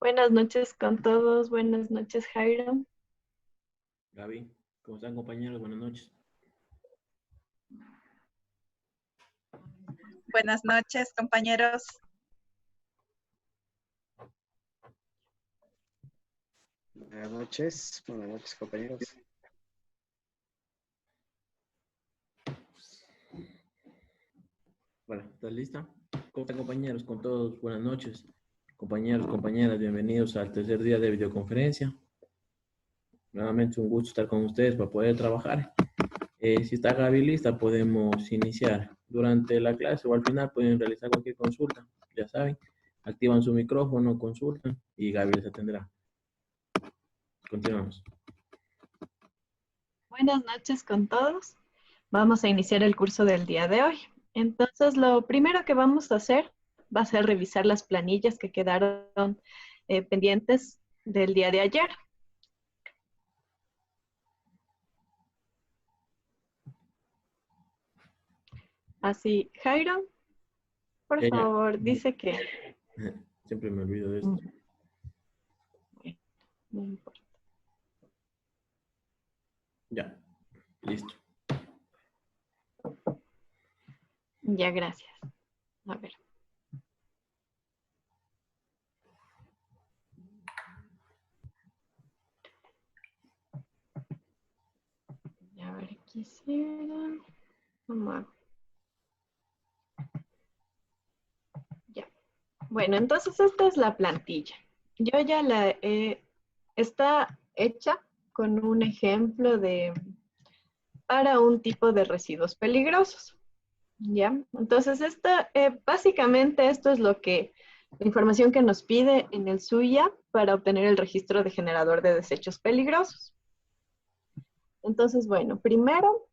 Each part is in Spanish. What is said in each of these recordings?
Buenas noches con todos, buenas noches Jairo. Gaby, ¿cómo están compañeros? Buenas noches. Buenas noches, compañeros. Buenas noches, compañeros. Bueno, ¿estás lista? ¿Cómo están compañeros? Con todos, buenas noches. Compañeros, compañeras, bienvenidos al tercer día de videoconferencia. Nuevamente un gusto estar con ustedes para poder trabajar. Si está Gaby lista, podemos iniciar. Durante la clase o al final pueden realizar cualquier consulta. Ya saben, activan su micrófono, consultan y Gaby les atenderá. Continuamos. Buenas noches con todos. Vamos a iniciar el curso del día de hoy. Entonces, lo primero que vamos a hacer va a ser revisar las planillas que quedaron pendientes del día de ayer. Así, Jairo, por favor, dice que... Siempre me olvido de esto. No importa. Ya, listo. Ya, gracias. A ver. A ver, quisiera... ¿Cómo hago? Ya. Bueno, entonces esta es la plantilla. Yo ya está hecha con un ejemplo para un tipo de residuos peligrosos. ¿Ya? Entonces, básicamente esto es la información que nos pide en el SUIA para obtener el registro de generador de desechos peligrosos. Entonces, bueno, primero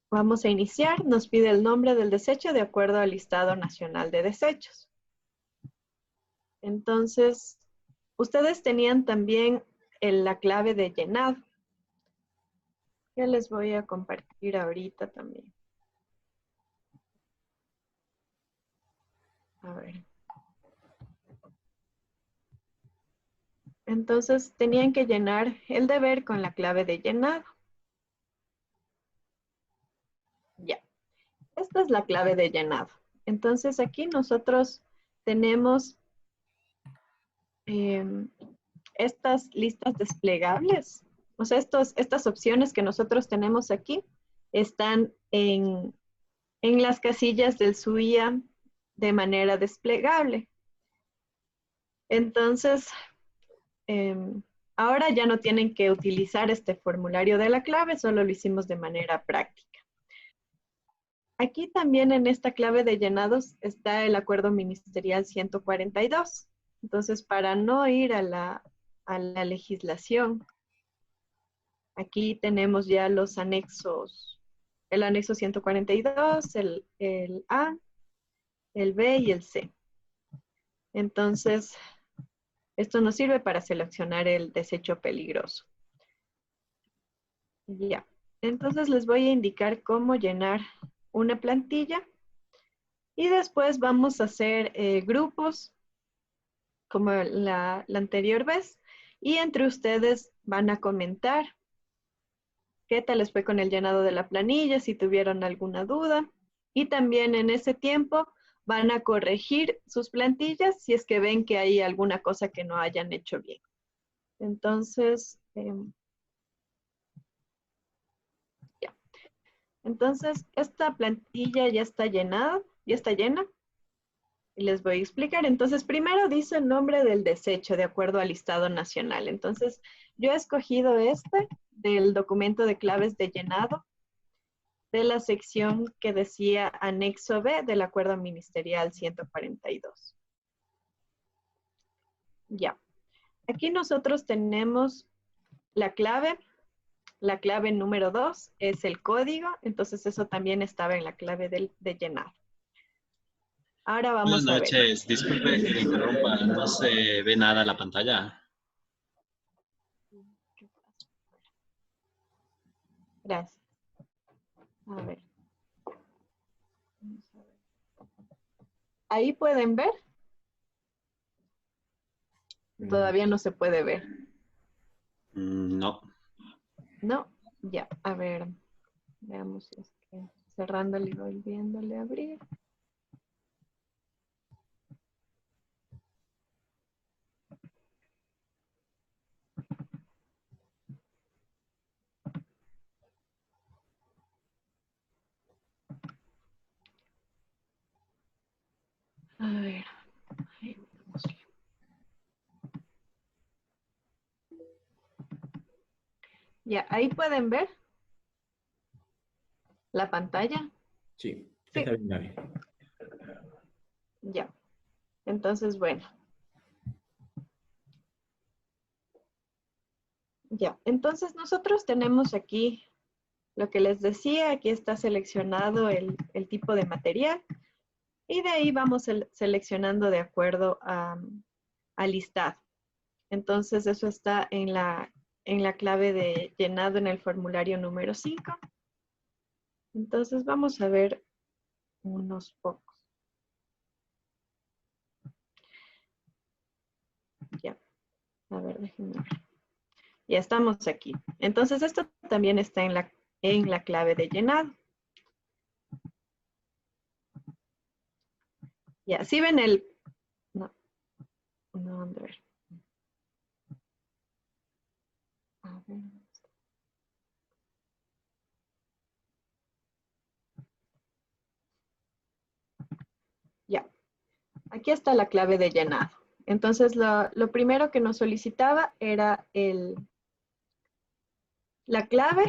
vamos a iniciar. Nos pide el nombre del desecho de acuerdo al listado nacional de desechos. Entonces, ustedes tenían también la clave de llenado, que les voy a compartir ahorita también. A ver. Entonces, tenían que llenar el deber con la clave de llenado. Ya. Esta es la clave de llenado. Entonces, aquí nosotros tenemos estas listas desplegables. O sea, estas opciones que nosotros tenemos aquí están en las casillas del SUIA de manera desplegable. Entonces, ahora ya no tienen que utilizar este formulario de la clave, solo lo hicimos de manera práctica. Aquí también en esta clave de llenados está el acuerdo ministerial 142. Entonces, para no ir a la legislación, aquí tenemos ya los anexos, el anexo 142, el A, el B y el C. Entonces, esto nos sirve para seleccionar el desecho peligroso. Ya. Entonces, les voy a indicar cómo llenar una plantilla y después vamos a hacer grupos como la anterior vez y entre ustedes van a comentar qué tal les fue con el llenado de la planilla, si tuvieron alguna duda y también en ese tiempo van a corregir sus plantillas si es que ven que hay alguna cosa que no hayan hecho bien. Entonces, ya. Entonces, esta plantilla ya está llenada, ya está llena. Y les voy a explicar. Entonces, primero dice el nombre del desecho de acuerdo al listado nacional. Entonces, yo he escogido del documento de claves de llenado de la sección que decía anexo B del acuerdo ministerial 142. Ya. Aquí nosotros tenemos la clave número 2 es el código, entonces eso también estaba en la clave de llenado. Ahora vamos a ver. Buenas noches, disculpe que le interrumpa, no se ve nada en la pantalla. Gracias. A ver. Ahí pueden ver. Todavía no se puede ver. No. No, ya, a ver, veamos si es que cerrándole y volviéndole a abrir. A ver, ahí vamos. Ya, ahí pueden ver la pantalla. Sí, Sí, está bien, Gaby. ya. Entonces, bueno. Ya, entonces nosotros tenemos aquí lo que les decía, aquí está seleccionado el tipo de material y de ahí vamos seleccionando de acuerdo al listado. Entonces eso está en la clave de llenado en el formulario número 5. Entonces vamos a ver unos pocos. Ya, a ver, déjenme ver. Ya estamos aquí. Entonces esto también está en la clave de llenado. Ya, si ven no, no, a ver. A ver. Ya, aquí está la clave de llenado. Entonces, lo primero que nos solicitaba era la clave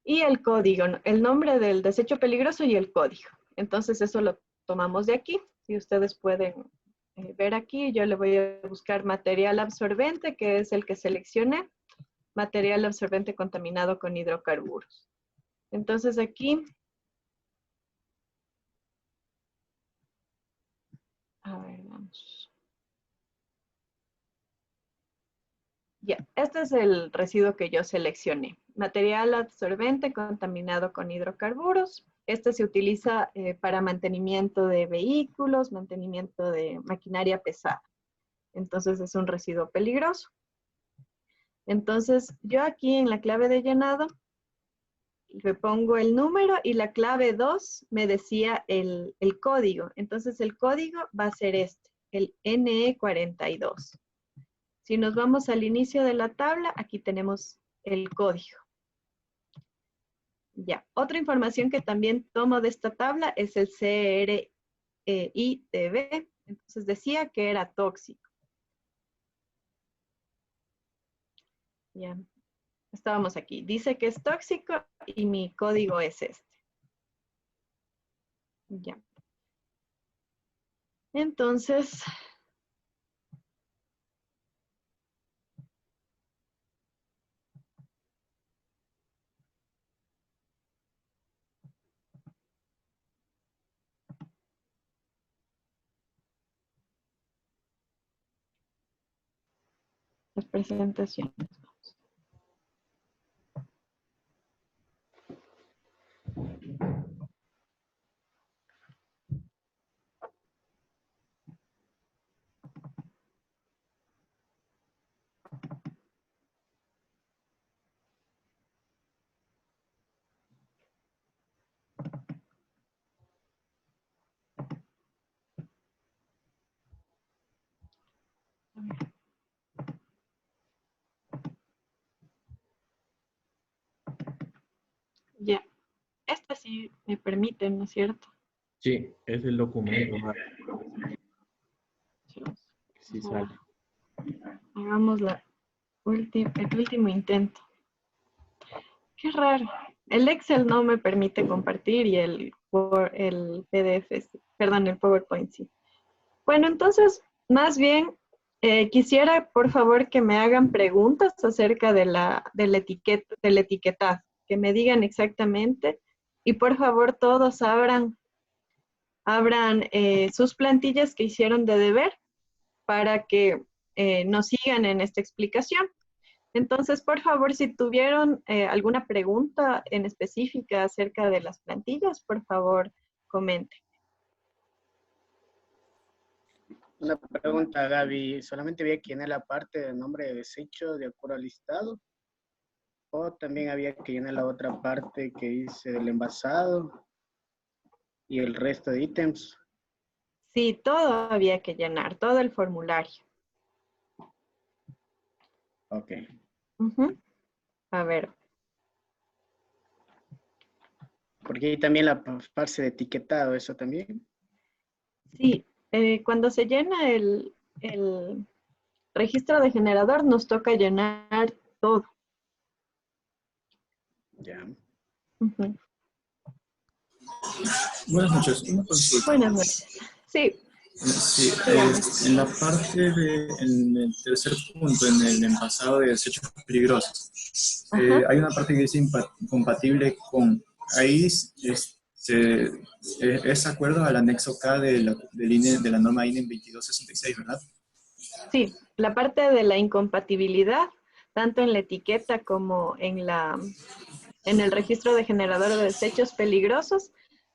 y el código, ¿no? El nombre del desecho peligroso y el código. Entonces, eso lo tomamos de aquí. Si ustedes pueden ver aquí, yo le voy a buscar material absorbente, que es el que seleccioné. Material absorbente contaminado con hidrocarburos. Entonces, aquí, a ver, vamos. Ya, este es el residuo que yo seleccioné. Material absorbente contaminado con hidrocarburos. Este se utiliza para mantenimiento de vehículos, mantenimiento de maquinaria pesada. Entonces es un residuo peligroso. Entonces yo aquí en la clave de llenado le pongo el número y la clave 2 me decía el código. Entonces el código va a ser este, el NE42. Si nos vamos al inicio de la tabla, aquí tenemos el código. Ya, otra información que también tomo de esta tabla es el CRITB. Entonces decía que era tóxico. Ya, estábamos aquí. Dice que es tóxico y mi código es este. Ya. Entonces, las presentaciones. A ver. Ya, esta sí me permite, ¿no es cierto? Sí, es el documento, Gaby, que sí Ahora, sale. hagamos el último intento. Qué raro. El Excel no me permite compartir y el PDF, perdón, el PowerPoint sí. Bueno, entonces, más bien, quisiera, por favor, que me hagan preguntas acerca de la etiqueta, del etiquetado, que me digan exactamente. Y por favor, todos abran sus plantillas que hicieron de deber para que nos sigan en esta explicación. Entonces, por favor, si tuvieron alguna pregunta en específica acerca de las plantillas, por favor, comenten. Una pregunta, Gaby. ¿Solamente había que llenar la parte del nombre de desecho de acuerdo al listado? ¿O también había que llenar la otra parte que dice el envasado y el resto de ítems? Sí, todo había que llenar, todo el formulario. Ok. Ujú. A ver, Porque ahí también la parte de etiquetado, ¿eso también? sí, cuando se llena el registro de generador, nos toca llenar todo. Ya. Ujú. Buenas noches, una consulta. Buenas noches. Sí, Sí, dígame. en la parte en el tercer punto, en el envasado de desechos peligrosos, Ajá. hay una parte que dice compatible con, ahí es acuerdo al anexo K de la norma INE 2266, ¿verdad? Sí, la parte de la incompatibilidad, tanto en la etiqueta como en el registro de generador de desechos peligrosos,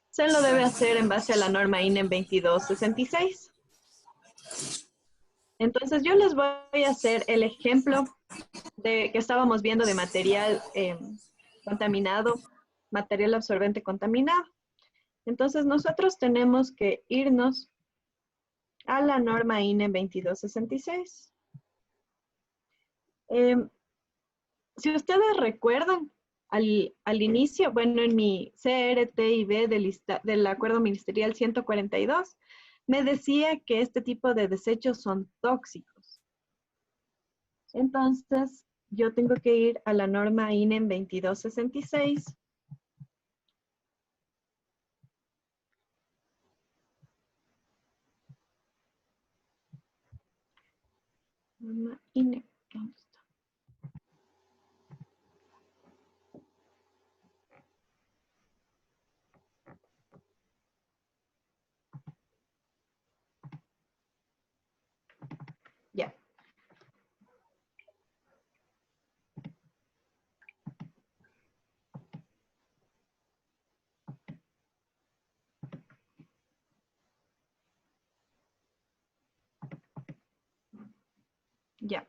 se lo debe hacer en base a la norma INE 2266. Entonces yo les voy a hacer el ejemplo que estábamos viendo de material contaminado, material absorbente contaminado. Entonces nosotros tenemos que irnos a la norma INE 2266. Si ustedes recuerdan, al inicio, bueno, en mi CRTIB del Acuerdo Ministerial 142, me decía que este tipo de desechos son tóxicos. Entonces, yo tengo que ir a la norma INE 2266. Norma INE, ¿dónde está? Ya. Ya.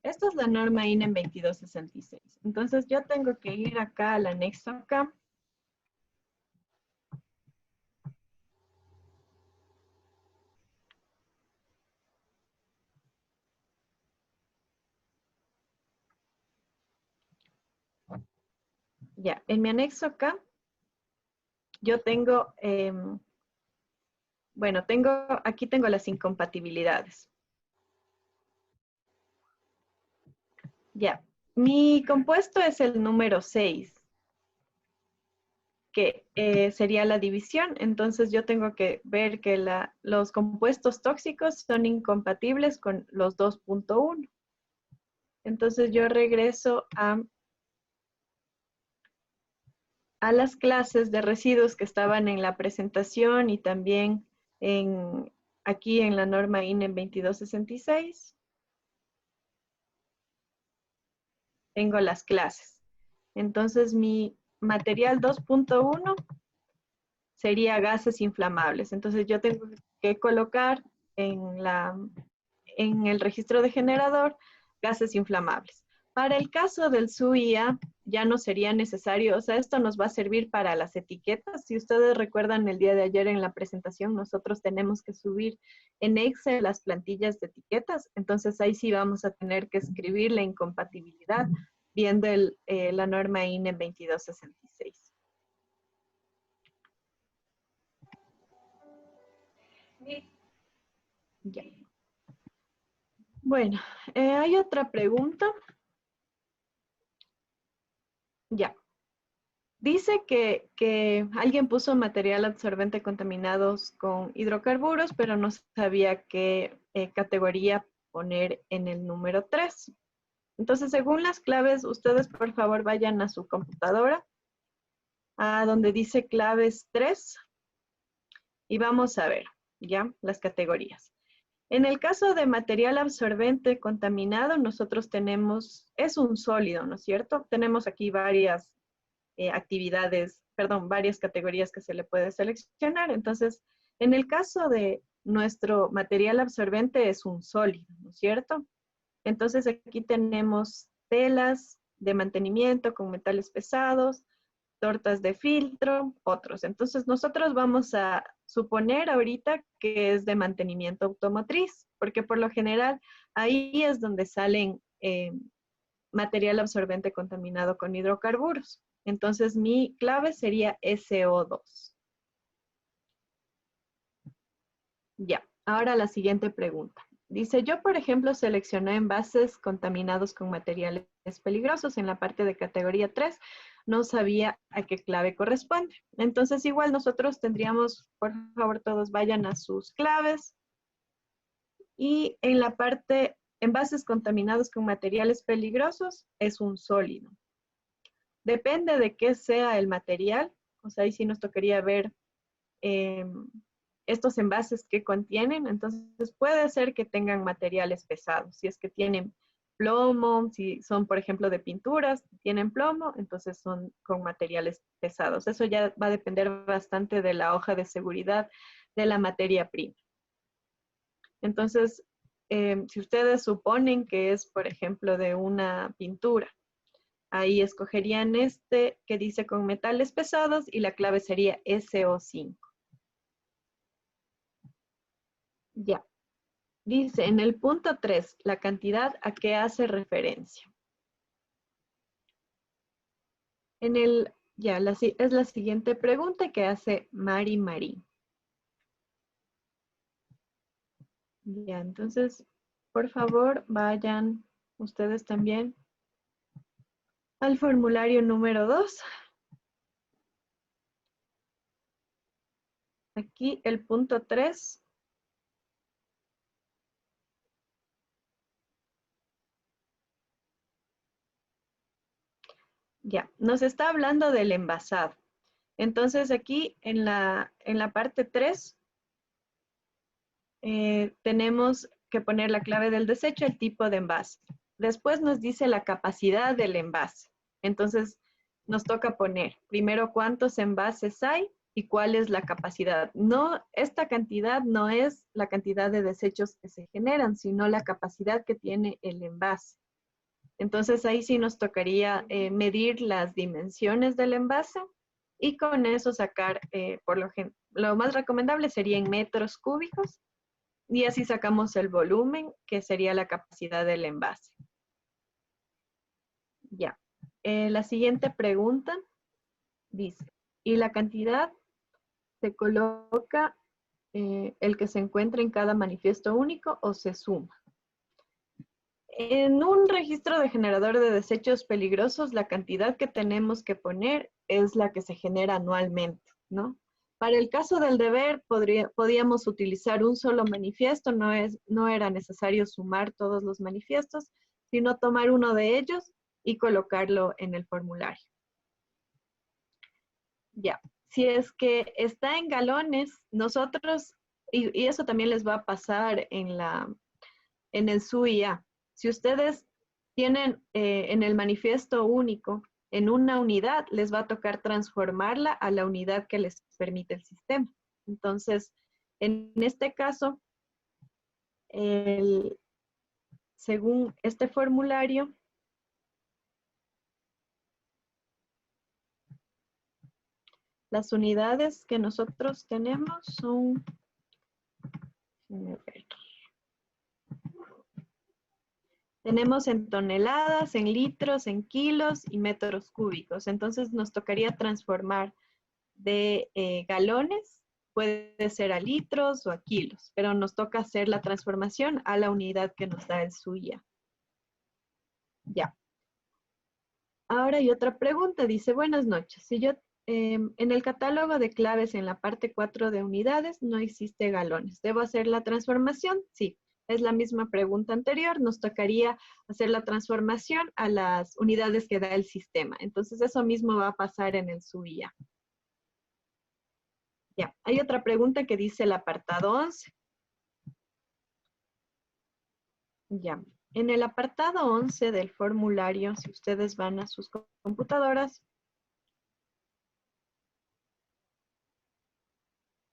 Esta es la norma INE 2266. Entonces, yo tengo que ir acá al anexo acá. Ya, en mi anexo acá, yo tengo, bueno, aquí tengo las incompatibilidades. Ya, mi compuesto es el número 6, que sería la división. Entonces yo tengo que ver que los compuestos tóxicos son incompatibles con los 2.1. Entonces yo regreso a las clases de residuos que estaban en la presentación y también aquí en la norma INE 2266. Tengo las clases. Entonces mi material 2.1 sería gases inflamables. Entonces yo tengo que colocar en el registro de generador gases inflamables. Para el caso del SUIA ya no sería necesario, o sea, esto nos va a servir para las etiquetas. Si ustedes recuerdan el día de ayer en la presentación, nosotros tenemos que subir en Excel las plantillas de etiquetas, entonces ahí sí vamos a tener que escribir la incompatibilidad viendo la norma INE 2266. Ya. Bueno, hay otra pregunta. Ya. Dice que alguien puso material absorbente contaminados con hidrocarburos, pero no sabía qué categoría poner en el número 3. Entonces, según las claves, ustedes por favor vayan a su computadora, a donde dice claves 3, y vamos a ver, ¿ya? Las categorías. En el caso de material absorbente contaminado, nosotros tenemos, es un sólido, ¿no es cierto? Tenemos aquí varias varias categorías que se le puede seleccionar. Entonces, en el caso de nuestro material absorbente es un sólido, ¿no es cierto? Entonces aquí tenemos telas de mantenimiento con metales pesados, tortas de filtro, otros. Entonces nosotros vamos a suponer ahorita que es de mantenimiento automotriz, porque por lo general ahí es donde salen material absorbente contaminado con hidrocarburos. Entonces mi clave sería SO2. Ya, ahora la siguiente pregunta. Dice, yo por ejemplo seleccioné envases contaminados con materiales peligrosos en la parte de categoría 3. No sabía a qué clave corresponde. Entonces igual nosotros tendríamos, por favor todos vayan a sus claves. Y en la parte envases contaminados con materiales peligrosos es un sólido. Depende de qué sea el material. O sea, ahí sí nos tocaría ver estos envases que contienen. Entonces puede ser que tengan materiales pesados. Si es que tienen plomo, si son por ejemplo de pinturas, tienen plomo, entonces son con materiales pesados. Eso ya va a depender bastante de la hoja de seguridad de la materia prima. Entonces, si ustedes suponen que es por ejemplo de una pintura, ahí escogerían este que dice con metales pesados y la clave sería SO5. Ya. Dice en el punto 3, la cantidad a qué hace referencia. Es la siguiente pregunta que hace Mari Marí. Ya, entonces, por favor, vayan ustedes también al formulario número 2. Aquí el punto 3. Ya, nos está hablando del envasado. Entonces aquí en la parte 3 tenemos que poner la clave del desecho, el tipo de envase. Después nos dice la capacidad del envase. Entonces nos toca poner primero cuántos envases hay y cuál es la capacidad. No, esta cantidad no es la cantidad de desechos que se generan, sino la capacidad que tiene el envase. Entonces ahí sí nos tocaría medir las dimensiones del envase y con eso sacar, lo más recomendable sería en metros cúbicos y así sacamos el volumen, que sería la capacidad del envase. Ya. La siguiente pregunta dice, ¿y la cantidad se coloca el que se encuentra en cada manifiesto único o se suma? En un registro de generador de desechos peligrosos, la cantidad que tenemos que poner es la que se genera anualmente, ¿no? Para el caso del deber, podíamos utilizar un solo manifiesto, no era necesario sumar todos los manifiestos, sino tomar uno de ellos y colocarlo en el formulario. Ya, si es que está en galones, nosotros, y eso también les va a pasar en el SUIA. Si ustedes tienen en el manifiesto único, en una unidad, les va a tocar transformarla a la unidad que les permite el sistema. Entonces, en este caso, según este formulario, las unidades que nosotros tenemos son, tenemos en toneladas, en litros, en kilos y metros cúbicos. Entonces nos tocaría transformar de galones, puede ser a litros o a kilos, pero nos toca hacer la transformación a la unidad que nos da el SUIA. Ya. Ahora hay otra pregunta, dice, buenas noches. Si yo, en el catálogo de claves en la parte 4 de unidades no existe galones, ¿debo hacer la transformación? Sí. Es la misma pregunta anterior, nos tocaría hacer la transformación a las unidades que da el sistema. Entonces eso mismo va a pasar en el SUIA. Ya, hay otra pregunta que dice el apartado 11. Ya, en el apartado 11 del formulario, si ustedes van a sus computadoras,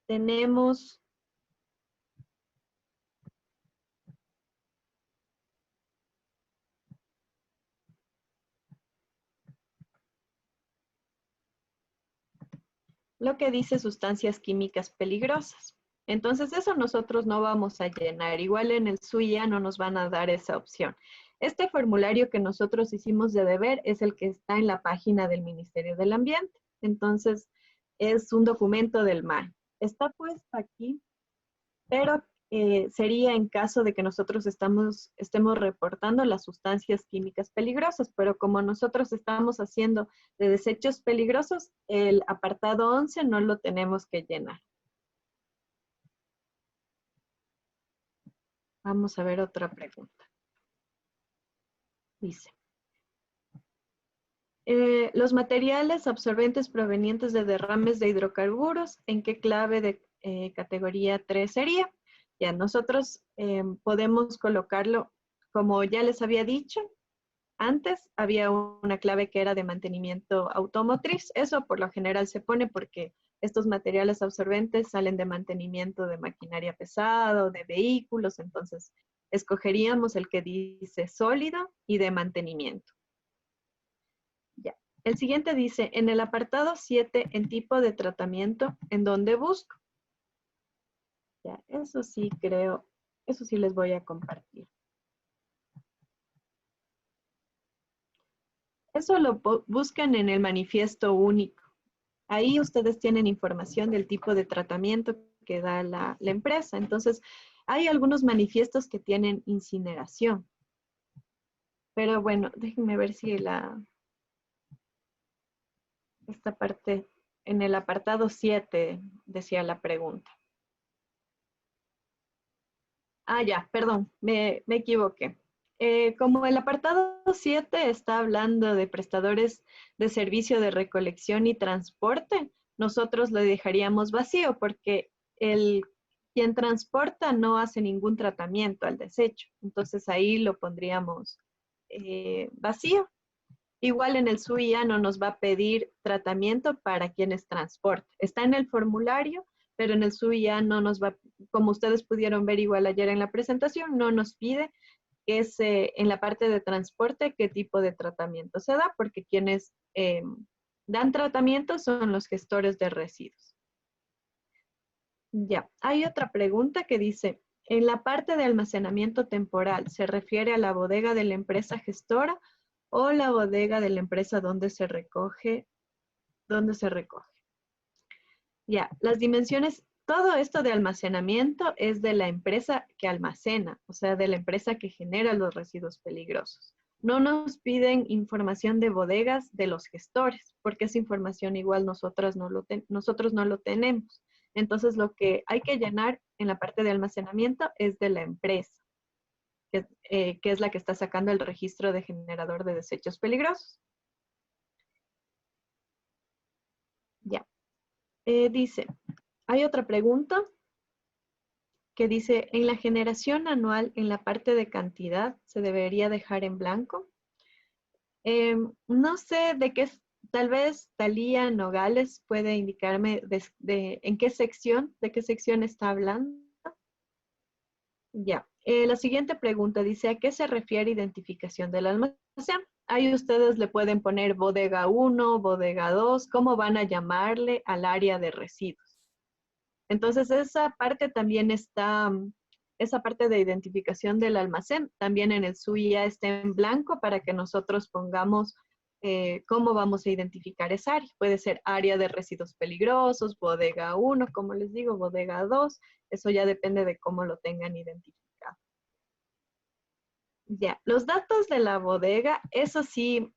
tenemos lo que dice sustancias químicas peligrosas. Entonces eso nosotros no vamos a llenar. Igual en el SUIA no nos van a dar esa opción. Este formulario que nosotros hicimos de deber es el que está en la página del Ministerio del Ambiente. Entonces es un documento del MAE. Está puesto aquí, pero sería en caso de que nosotros estemos reportando las sustancias químicas peligrosas, pero como nosotros estamos haciendo de desechos peligrosos, el apartado 11 no lo tenemos que llenar. Vamos a ver otra pregunta. Dice, los materiales absorbentes provenientes de derrames de hidrocarburos, ¿en qué clave de categoría 3 sería? Ya, nosotros podemos colocarlo, como ya les había dicho, antes había una clave que era de mantenimiento automotriz. Eso por lo general se pone porque estos materiales absorbentes salen de mantenimiento de maquinaria pesada o de vehículos, entonces escogeríamos el que dice sólido y de mantenimiento. Ya. El siguiente dice, en el apartado 7, en tipo de tratamiento, ¿en dónde busco? Ya, eso sí creo, eso sí les voy a compartir. Eso lo buscan en el manifiesto único. Ahí ustedes tienen información del tipo de tratamiento que da la empresa. Entonces, hay algunos manifiestos que tienen incineración. Pero bueno, déjenme ver si esta parte, en el apartado 7, decía la pregunta. Ah, ya, perdón, me equivoqué. Como el apartado 7 está hablando de prestadores de servicio de recolección y transporte, nosotros lo dejaríamos vacío porque quien transporta no hace ningún tratamiento al desecho. Entonces ahí lo pondríamos vacío. Igual en el SUIA no nos va a pedir tratamiento para quienes transportan. Está en el formulario, pero en el SUIA no nos va, como ustedes pudieron ver igual ayer en la presentación, no nos pide que es en la parte de transporte qué tipo de tratamiento se da, porque quienes dan tratamiento son los gestores de residuos. Ya, hay otra pregunta que dice, en la parte de almacenamiento temporal, ¿se refiere a la bodega de la empresa gestora o la bodega de la empresa donde se recoge? Ya, las dimensiones, todo esto de almacenamiento es de la empresa que almacena, o sea, de la empresa que genera los residuos peligrosos. No nos piden información de bodegas de los gestores, porque esa información igual nosotros no lo tenemos. Entonces, lo que hay que llenar en la parte de almacenamiento es de la empresa, que es la que está sacando el registro de generador de desechos peligrosos. Ya. Dice, hay otra pregunta que dice, en la generación anual, en la parte de cantidad, ¿se debería dejar en blanco? No sé de qué, tal vez Talía Nogales puede indicarme en qué sección, de qué sección está hablando. Ya. La siguiente pregunta dice, ¿a qué se refiere identificación del almacén? Ahí ustedes le pueden poner bodega 1, bodega 2, ¿cómo van a llamarle al área de residuos? Entonces, esa parte también está, esa parte de identificación del almacén, también en el SUIA está en blanco para que nosotros pongamos cómo vamos a identificar esa área. Puede ser área de residuos peligrosos, bodega 1, como les digo, bodega 2. Eso ya depende de cómo lo tengan identificado. Ya, los datos de la bodega, eso sí,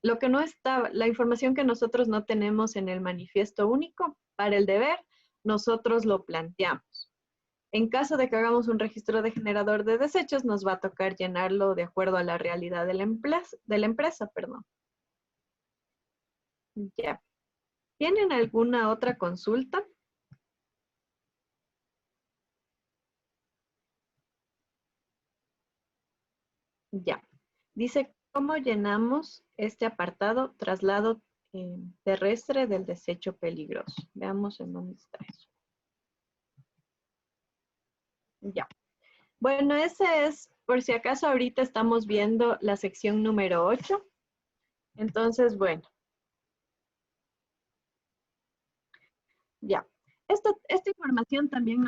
lo que no está, la información que nosotros no tenemos en el manifiesto único para el deber, nosotros lo planteamos. En caso de que hagamos un registro de generador de desechos, nos va a tocar llenarlo de acuerdo a la realidad de la empresa. Ya. ¿Tienen alguna otra consulta? Ya. Dice, ¿cómo llenamos este apartado traslado terrestre del desecho peligroso? Veamos en dónde está eso. Ya. Bueno, ese es, por si acaso ahorita estamos viendo la sección número 8. Entonces, bueno. Esta información también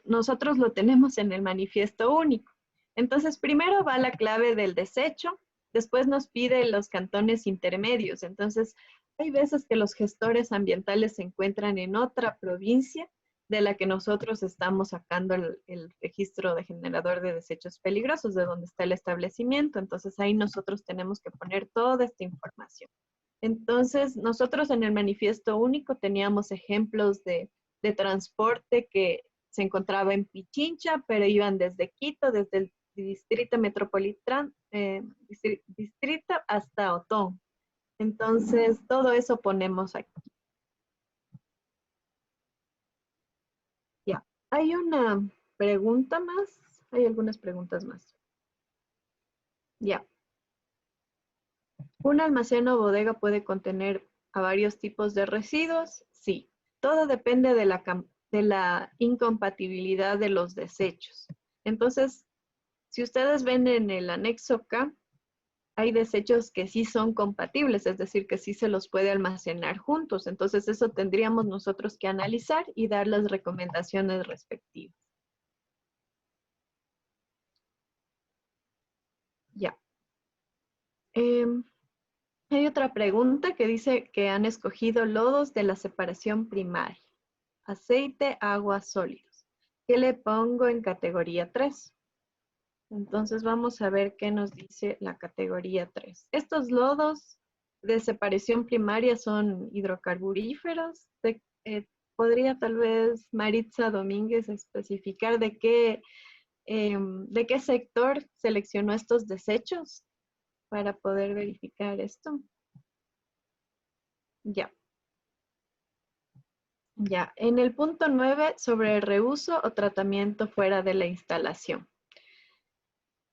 nosotros lo tenemos en el manifiesto único. Entonces, primero va la clave del desecho, después nos pide los cantones intermedios. Entonces, hay veces que los gestores ambientales se encuentran en otra provincia de la que nosotros estamos sacando el registro de generador de desechos peligrosos, de donde está el establecimiento. Entonces, ahí nosotros tenemos que poner toda esta información. Entonces, nosotros en el manifiesto único teníamos ejemplos de transporte que se encontraba en Pichincha, pero iban desde Quito, desde el distrito metropolitano, distrito hasta Otón. Entonces, todo eso ponemos aquí. Ya, hay una pregunta más, hay algunas preguntas más. Ya. ¿Un almacén o bodega puede contener a varios tipos de residuos? Sí. Todo depende de la incompatibilidad de los desechos. Entonces, si ustedes ven en el anexo K, hay desechos que sí son compatibles, es decir, que sí se los puede almacenar juntos. Entonces, eso tendríamos nosotros que analizar y dar las recomendaciones respectivas. Ya. Hay otra pregunta que dice que han escogido lodos de la separación primaria. Aceite, agua, sólidos. ¿Qué le pongo en categoría 3? Entonces vamos a ver qué nos dice la categoría 3. Estos lodos de separación primaria son hidrocarburíferos. ¿Podría tal vez Maritza Domínguez especificar de qué sector seleccionó estos desechos para poder verificar esto? Ya. Ya, en el punto 9 sobre el reuso o tratamiento fuera de la instalación.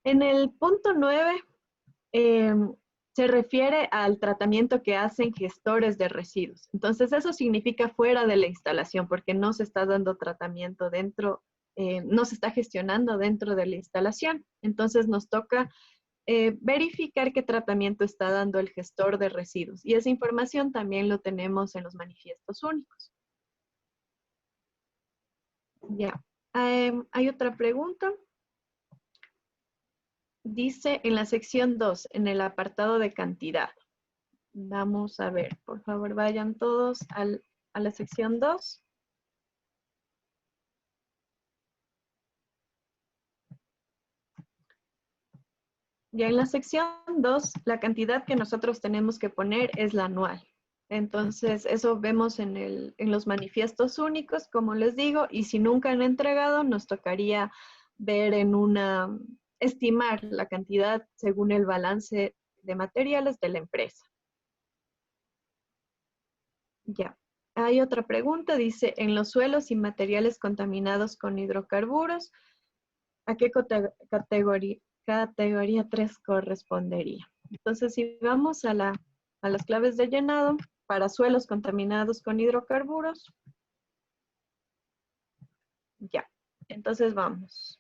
En el punto 9 se refiere al tratamiento que hacen gestores de residuos. Entonces eso significa fuera de la instalación porque no se está dando tratamiento dentro, no se está gestionando dentro de la instalación. Entonces nos toca verificar qué tratamiento está dando el gestor de residuos. Y esa información también lo tenemos en los manifiestos únicos. Ya. Hay otra pregunta. Dice en la sección 2, en el apartado de cantidad. Vamos a ver, por favor, vayan todos a la sección 2. Ya en la sección 2, la cantidad que nosotros tenemos que poner es la anual. Entonces, eso vemos en los manifiestos únicos, como les digo, y si nunca han entregado, nos tocaría ver estimar la cantidad según el balance de materiales de la empresa. Ya. Hay otra pregunta, dice, en los suelos y materiales contaminados con hidrocarburos, ¿a qué categoría 3 correspondería? Entonces, si vamos a las claves de llenado, para suelos contaminados con hidrocarburos, ya. Entonces, vamos.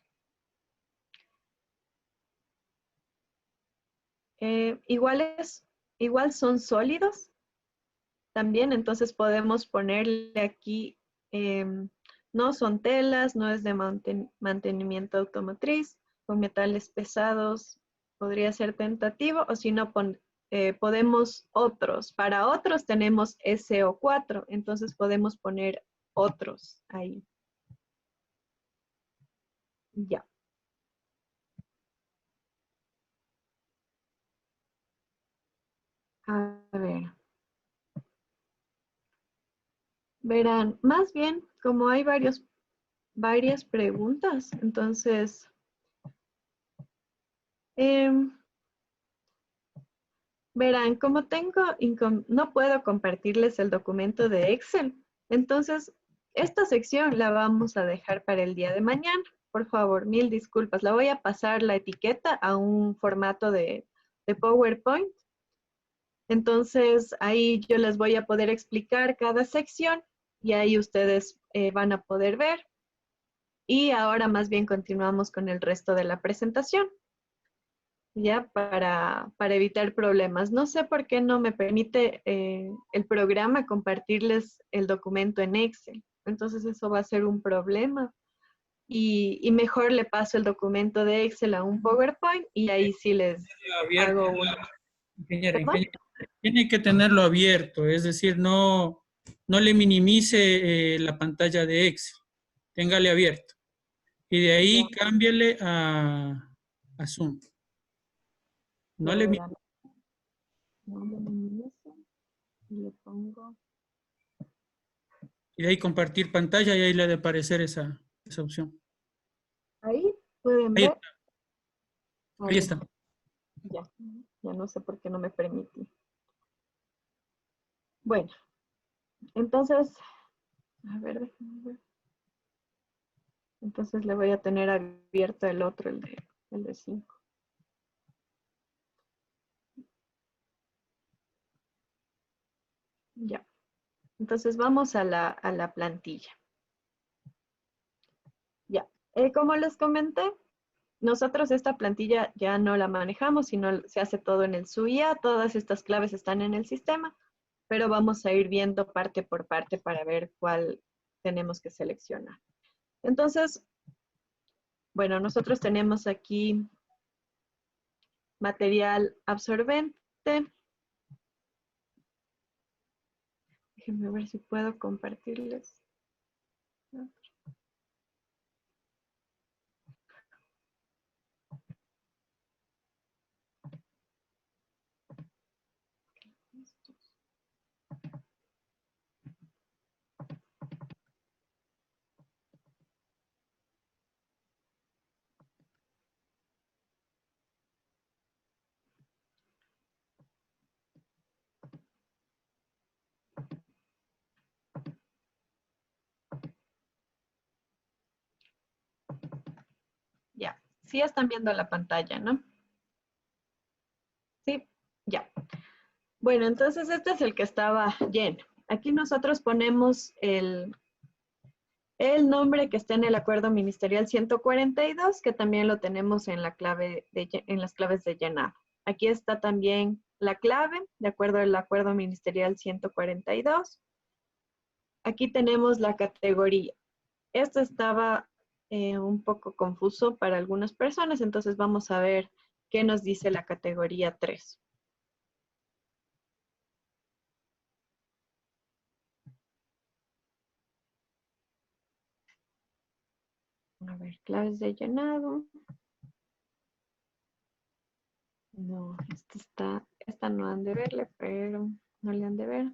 Igual son sólidos también, entonces podemos ponerle aquí, no son telas, no es de mantenimiento automotriz, con metales pesados, podría ser tentativo, o si no, podemos otros. Para otros tenemos SO4, entonces podemos poner otros ahí. Ya. A ver. Verán, más bien, como hay varias preguntas, entonces, verán, como no puedo compartirles el documento de Excel, entonces, esta sección la vamos a dejar para el día de mañana. Por favor, mil disculpas. La voy a pasar la etiqueta a un formato de PowerPoint. Entonces, ahí yo les voy a poder explicar cada sección y ahí ustedes van a poder ver. Y ahora más bien continuamos con el resto de la presentación, ya para evitar problemas. No sé por qué no me permite el programa compartirles el documento en Excel. entonces eso va a ser un problema. Y mejor le paso el documento de Excel a un PowerPoint y ahí sí les Abierto, hago una. ingeniera, ¿Perdón? tiene que tenerlo abierto, es decir, no le minimice la pantalla de Excel, téngale abierto. Y de ahí cámbiale a Zoom. No Ya le verán. No le minimizo y le pongo. Y de ahí compartir pantalla y ahí le ha de aparecer esa opción. Ahí pueden Ahí, ver. A ahí ver, está. ya no sé por qué no me permite. Bueno, entonces, a ver, déjenme ver. Entonces le voy a tener abierto el otro, el de 5. Ya. Entonces vamos a la plantilla. Ya. Como les comenté, nosotros esta plantilla ya no la manejamos, sino se hace todo en el SUIA. Todas estas claves están en el sistema, pero vamos a ir viendo parte por parte para ver cuál tenemos que seleccionar. Entonces, bueno, nosotros tenemos aquí material absorbente. Déjenme ver si puedo compartirles. Ya, sí están viendo la pantalla, ¿no? Sí, ya. Bueno, entonces este es el que estaba lleno. Aquí nosotros ponemos el nombre que está en el acuerdo ministerial 142, que también lo tenemos en la clave en las claves de llenado. Aquí está también la clave, de acuerdo al acuerdo ministerial 142. Aquí tenemos la categoría. Esto estaba un poco confuso para algunas personas, entonces vamos a ver qué nos dice la categoría 3. A ver, claves de llenado. No, esta no han de verle, pero no le han de ver.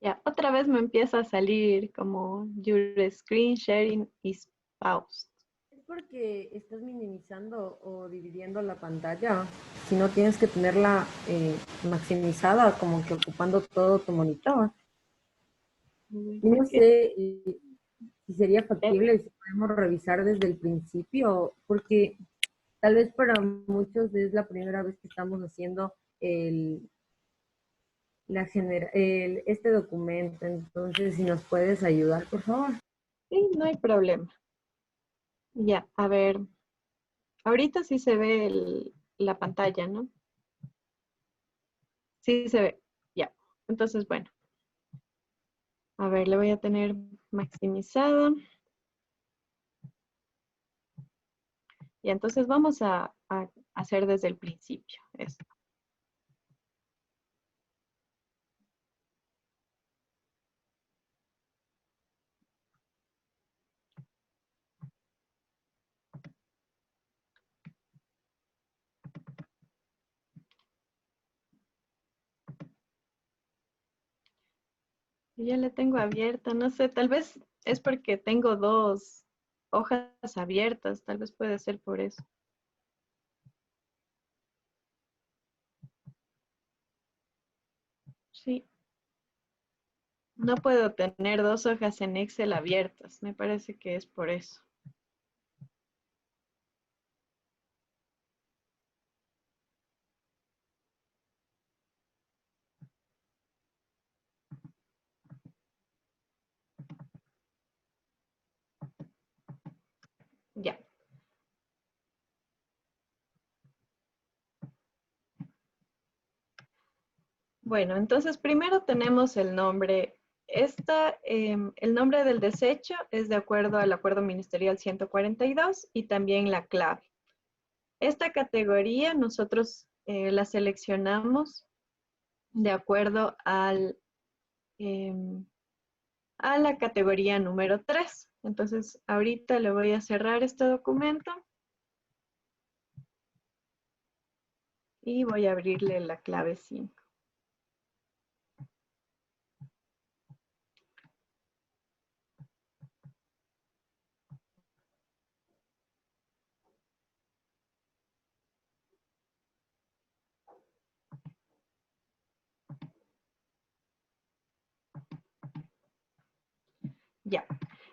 Ya, otra vez me empieza a salir como your screen sharing is paused. Es porque estás minimizando o dividiendo la pantalla. Si no tienes que tenerla maximizada, como que ocupando todo tu monitor. No sé si sería factible, si podemos revisar desde el principio, porque tal vez para muchos es la primera vez que estamos haciendo este documento. Entonces, si nos puedes ayudar, por favor. Sí, no hay problema. Ya, a ver. Ahorita sí se ve la pantalla, ¿no? Sí se ve. Ya. Entonces, bueno. A ver, le voy a tener maximizada. Y entonces vamos a hacer desde el principio esto. Ya le tengo abierta, no sé, tal vez es porque tengo dos hojas abiertas, tal vez puede ser por eso. Sí. No puedo tener dos hojas en Excel abiertas, me parece que es por eso. Bueno, entonces primero tenemos el nombre. El nombre del desecho es de acuerdo al Acuerdo Ministerial 142 y también la clave. Esta categoría nosotros la seleccionamos de acuerdo a la categoría número 3. Entonces, ahorita le voy a cerrar este documento y voy a abrirle la clave 5. Ya,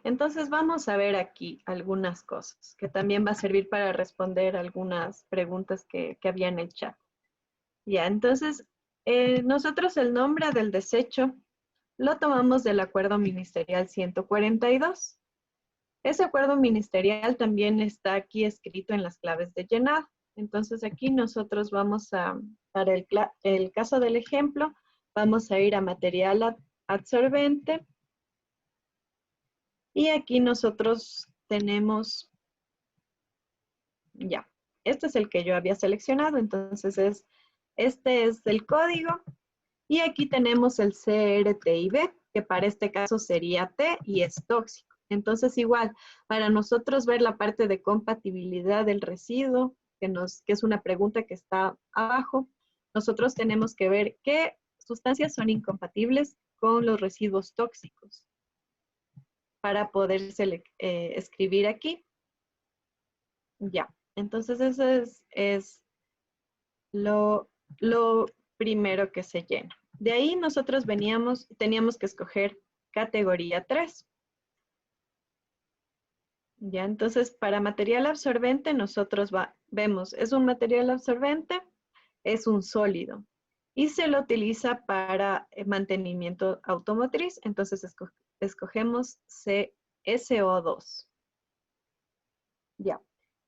entonces vamos a ver aquí algunas cosas que también va a servir para responder algunas preguntas que había en el chat. Ya, entonces, nosotros el nombre del desecho lo tomamos del Acuerdo Ministerial 142. Ese acuerdo ministerial también está aquí escrito en las claves de llenado. Entonces aquí nosotros vamos para el caso del ejemplo, vamos a ir a material absorbente. Y aquí nosotros tenemos, ya, este es el que yo había seleccionado, entonces este es el código. Y aquí tenemos el CRTIB, que para este caso sería T y es tóxico. Entonces igual, para nosotros ver la parte de compatibilidad del residuo, que es una pregunta que está abajo, nosotros tenemos que ver qué sustancias son incompatibles con los residuos tóxicos para poder escribir aquí. Ya, entonces eso es lo primero que se llena. De ahí nosotros teníamos que escoger categoría 3. Ya, entonces para material absorbente nosotros vemos, es un material absorbente, es un sólido y se lo utiliza para mantenimiento automotriz, entonces escogemos SO2. Ya.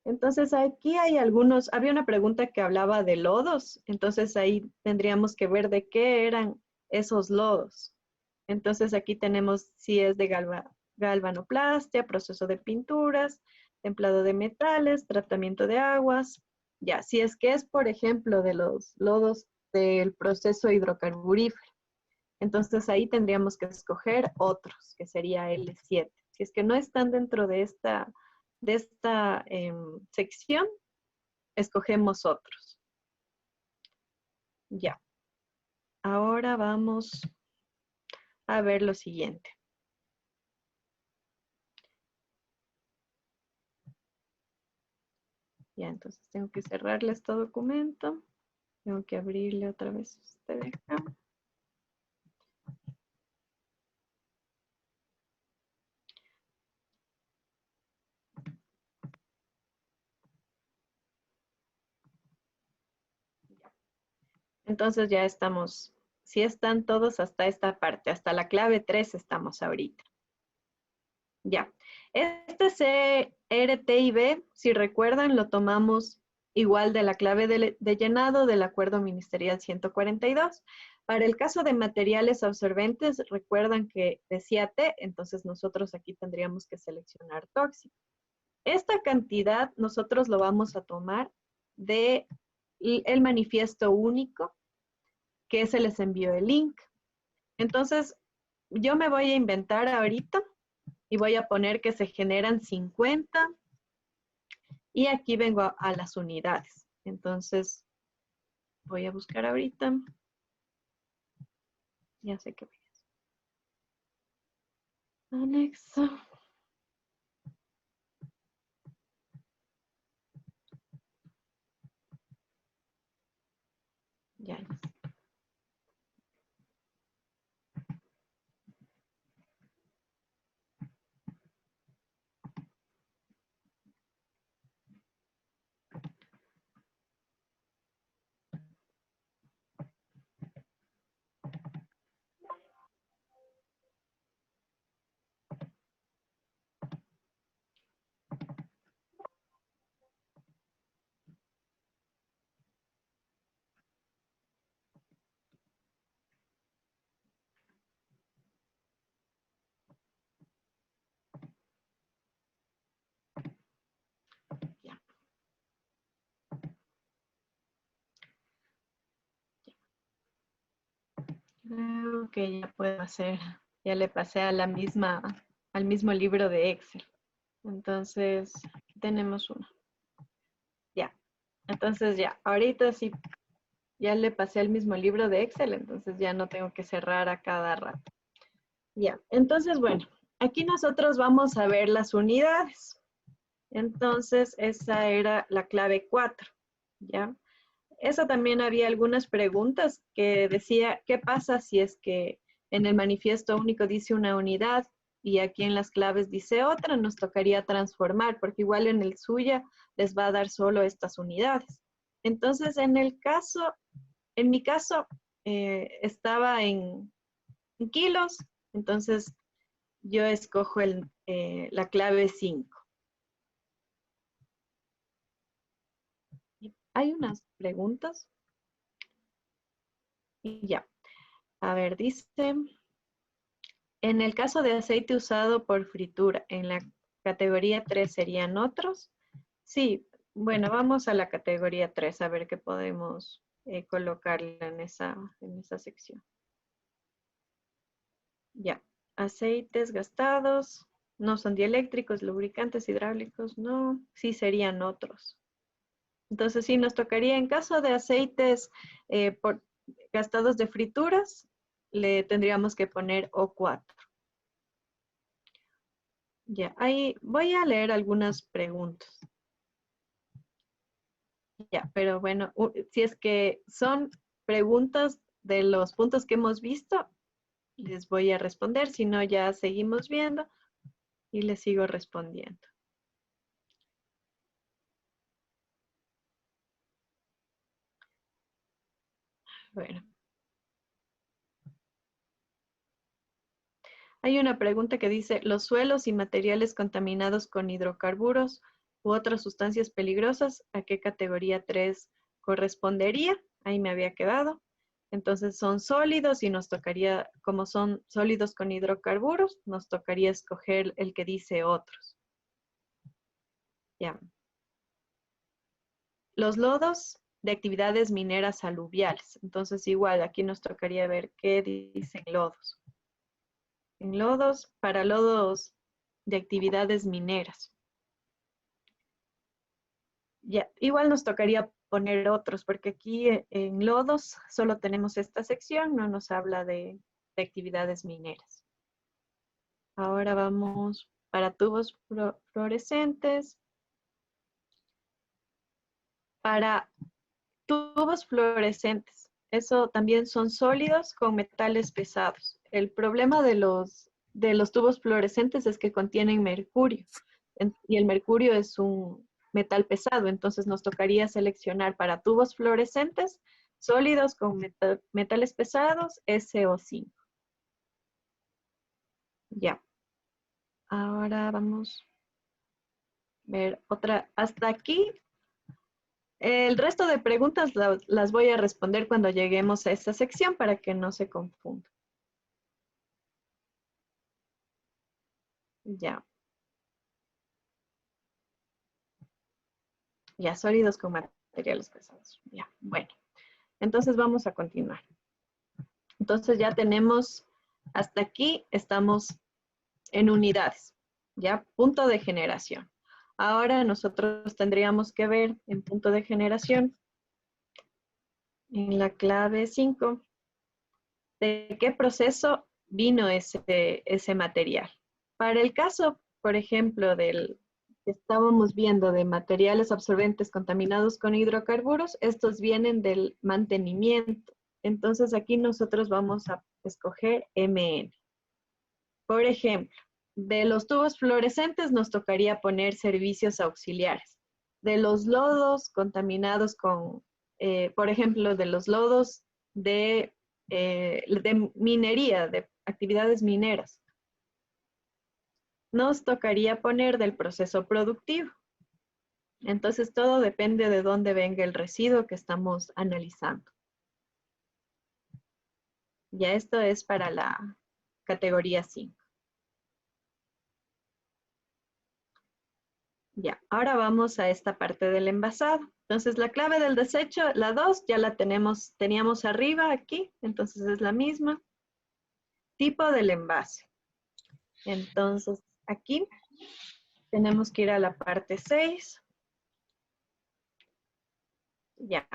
Entonces aquí hay había una pregunta que hablaba de lodos, entonces ahí tendríamos que ver de qué eran esos lodos. Entonces aquí tenemos si es de galvanoplastia, proceso de pinturas, templado de metales, tratamiento de aguas. Ya, si es que es, por ejemplo, de los lodos del proceso hidrocarburífero. Entonces ahí tendríamos que escoger otros, que sería L7. Si es que no están dentro de esta sección, escogemos otros. Ya. Ahora vamos a ver lo siguiente. Ya, entonces tengo que cerrarle este documento. Tengo que abrirle otra vez este de acá. Entonces ya estamos, si están todos hasta esta parte, hasta la clave 3 estamos ahorita. Ya. Este CRTIB, si recuerdan, lo tomamos igual de la clave de llenado del Acuerdo Ministerial 142. Para el caso de materiales absorbentes, recuerdan que decía T, entonces nosotros aquí tendríamos que seleccionar tóxico. Esta cantidad nosotros lo vamos a tomar de el manifiesto único que se les envió el link. Entonces, yo me voy a inventar ahorita y voy a poner que se generan 50 y aquí vengo a las unidades. Entonces, voy a buscar ahorita. Ya sé que voy a hacer. Anexo. Ya. Creo que ya puedo hacer. Ya le pasé a la misma, al mismo libro de Excel. Entonces, aquí tenemos uno. Ya. Entonces ya, ahorita sí, ya le pasé al mismo libro de Excel, entonces ya no tengo que cerrar a cada rato. Ya, entonces bueno, aquí nosotros vamos a ver las unidades. Entonces, esa era la clave 4, ¿ya? Eso también había algunas preguntas que decía, ¿qué pasa si es que en el manifiesto único dice una unidad y aquí en las claves dice otra? Nos tocaría transformar, porque igual en el suya les va a dar solo estas unidades. Entonces, en mi caso, estaba en kilos, entonces yo escojo la clave 5. Hay unas preguntas. Y ya. A ver, dice, en el caso de aceite usado por fritura, en la categoría 3 serían otros. Sí, bueno, vamos a la categoría 3 a ver qué podemos colocarle en esa sección. Ya, aceites gastados, no son dieléctricos, lubricantes hidráulicos, no, sí serían otros. Entonces sí, nos tocaría en caso de aceites gastados de frituras, le tendríamos que poner O4. Ya, ahí voy a leer algunas preguntas. Ya, pero bueno, si es que son preguntas de los puntos que hemos visto, les voy a responder, si no ya seguimos viendo y les sigo respondiendo. Bueno. Hay una pregunta que dice, ¿los suelos y materiales contaminados con hidrocarburos u otras sustancias peligrosas, a qué categoría 3 correspondería? Ahí me había quedado. Entonces son sólidos y nos tocaría, como son sólidos con hidrocarburos, nos tocaría escoger el que dice otros. Ya. Los lodos de actividades mineras aluviales. Entonces igual aquí nos tocaría ver qué dicen lodos. En lodos, para lodos de actividades mineras. Ya, igual nos tocaría poner otros, porque aquí en lodos solo tenemos esta sección, no nos habla de actividades mineras. Ahora vamos para tubos fluorescentes. Para tubos fluorescentes, eso también son sólidos con metales pesados. El problema de los tubos fluorescentes es que contienen mercurio, y el mercurio es un metal pesado, entonces nos tocaría seleccionar para tubos fluorescentes sólidos con metales pesados, SO5. Ya. Ahora vamos a ver otra. Hasta aquí. El resto de preguntas las voy a responder cuando lleguemos a esta sección para que no se confunda. Ya. Ya, sólidos con materiales pesados. Ya, bueno. Entonces vamos a continuar. Entonces ya tenemos, hasta aquí estamos en unidades. Ya, punto de generación. Ahora nosotros tendríamos que ver en punto de generación, en la clave 5, de qué proceso vino ese material. Para el caso, por ejemplo, del que estábamos viendo de materiales absorbentes contaminados con hidrocarburos, estos vienen del mantenimiento. Entonces aquí nosotros vamos a escoger MN. Por ejemplo, de los tubos fluorescentes nos tocaría poner servicios auxiliares. De los lodos contaminados con, por ejemplo, de los lodos de minería, de actividades mineras, nos tocaría poner del proceso productivo. Entonces todo depende de dónde venga el residuo que estamos analizando. Ya esto es para la categoría 5. Ya, ahora vamos a esta parte del envasado. Entonces, la clave del desecho, la 2, ya la teníamos arriba aquí, entonces es la misma. Tipo del envase. Entonces, aquí tenemos que ir a la parte 6. Ya.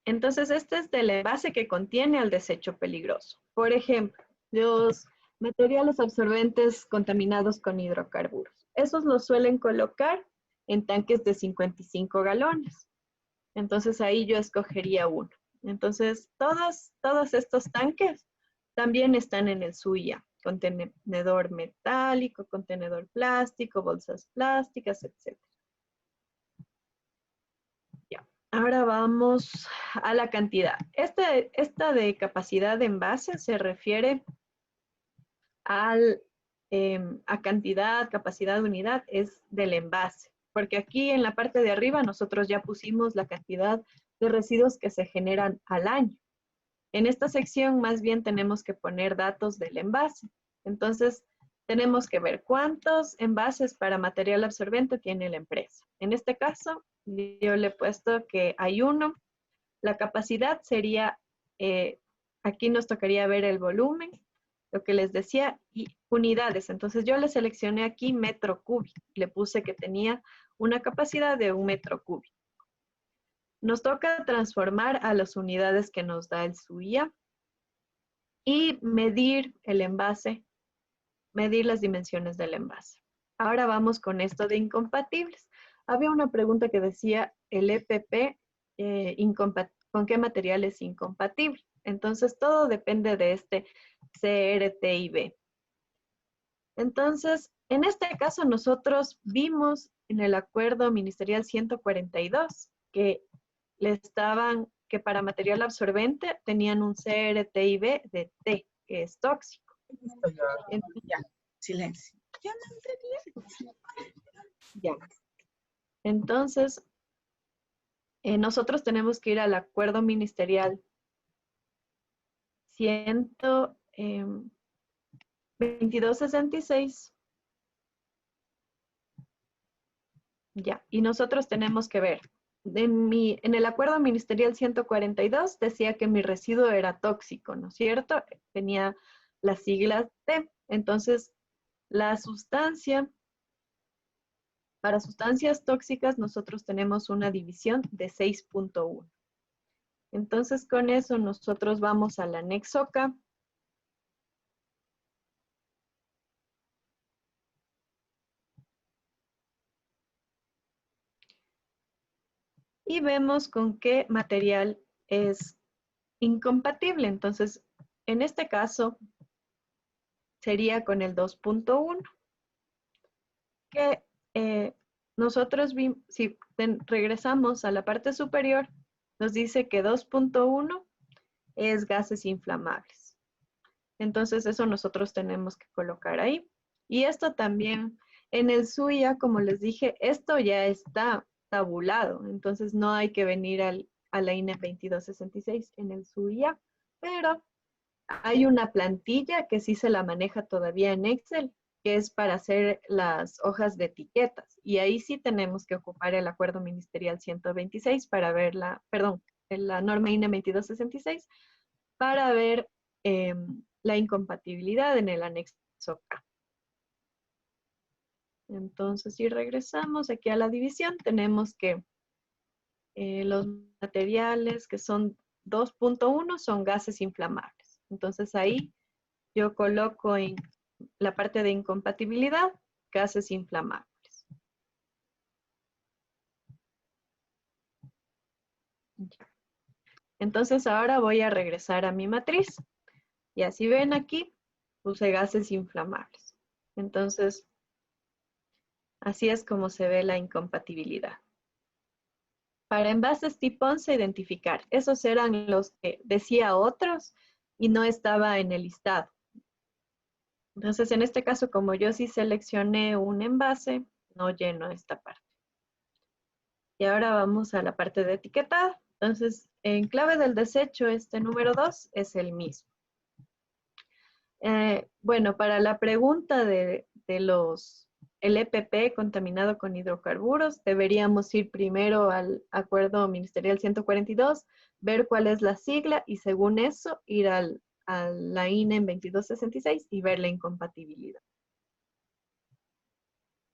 Entonces, este es del envase que contiene al desecho peligroso. Por ejemplo, los materiales absorbentes contaminados con hidrocarburos. Esos los suelen colocar en tanques de 55 galones. Entonces, ahí yo escogería uno. Entonces, todos estos tanques también están en el SUIA. Contenedor metálico, contenedor plástico, bolsas plásticas, etc. Ya. Ahora vamos a la cantidad. Esta de capacidad de envase se refiere a cantidad, capacidad de unidad, es del envase. Porque aquí en la parte de arriba nosotros ya pusimos la cantidad de residuos que se generan al año. En esta sección más bien tenemos que poner datos del envase. Entonces, tenemos que ver cuántos envases para material absorbente tiene la empresa. En este caso, yo le he puesto que hay uno. La capacidad sería, aquí nos tocaría ver el volumen, lo que les decía, y unidades. Entonces, yo le seleccioné aquí metro cúbico. Le puse que tenía una capacidad de 1 metro cúbico. Nos toca transformar a las unidades que nos da el SUIA y medir el envase, medir las dimensiones del envase. Ahora vamos con esto de incompatibles. Había una pregunta que decía el EPP, ¿con qué material es incompatible? Entonces, todo depende de este CRTIB. Entonces, en este caso, nosotros vimos en el acuerdo ministerial 142 que para material absorbente tenían un CRTIB de T, que es tóxico. Ya, silencio. Ya. Entonces, nosotros tenemos que ir al acuerdo ministerial 2266. Ya, y nosotros tenemos que ver. En el acuerdo ministerial 142 decía que mi residuo era tóxico, ¿no es cierto? Tenía las siglas T. Entonces, la sustancia, para sustancias tóxicas nosotros tenemos una división de 6.1. Entonces, con eso nosotros vamos al anexo K. Y vemos con qué material es incompatible. Entonces, en este caso, sería con el 2.1, que nosotros vimos, si regresamos a la parte superior, nos dice que 2.1 es gases inflamables. Entonces, eso nosotros tenemos que colocar ahí. Y esto también, en el SUIA, como les dije, esto ya está tabulado. Entonces, no hay que venir a la INE 2266 en el SUIA, pero hay una plantilla que sí se la maneja todavía en Excel, que es para hacer las hojas de etiquetas. Y ahí sí tenemos que ocupar el acuerdo ministerial 126 para ver la norma INE 2266 para ver la incompatibilidad en el anexo K. Entonces, si regresamos aquí a la división, tenemos que los materiales que son 2.1 son gases inflamables. Entonces, ahí yo coloco en la parte de incompatibilidad, gases inflamables. Entonces, ahora voy a regresar a mi matriz. Y así ven aquí, puse gases inflamables. Entonces, así es como se ve la incompatibilidad. Para envases tipo 11, identificar. Esos eran los que decía otros y no estaba en el listado. Entonces, en este caso, como yo sí seleccioné un envase, no lleno esta parte. Y ahora vamos a la parte de etiquetado. Entonces, en clave del desecho, este número 2 es el mismo. Bueno, para la pregunta de los el EPP contaminado con hidrocarburos, deberíamos ir primero al Acuerdo Ministerial 142, ver cuál es la sigla y según eso ir a la INE en 2266 y ver la incompatibilidad.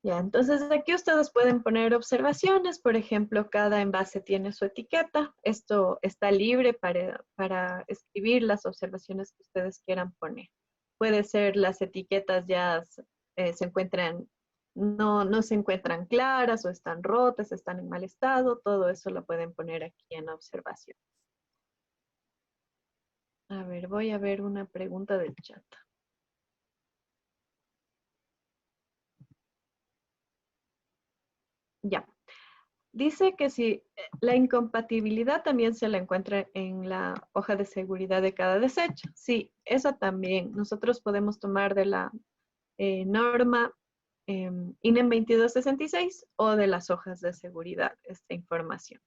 Ya, entonces aquí ustedes pueden poner observaciones, por ejemplo, cada envase tiene su etiqueta. Esto está libre para escribir las observaciones que ustedes quieran poner. Puede ser las etiquetas ya se encuentran, no se encuentran claras o están rotas, están en mal estado, todo eso lo pueden poner aquí en observación. A ver, voy a ver una pregunta del chat. Ya. Dice que si la incompatibilidad también se la encuentra en la hoja de seguridad de cada desecho. Sí, eso también. Nosotros podemos tomar de la norma INEM 2266 o de las hojas de seguridad esta información.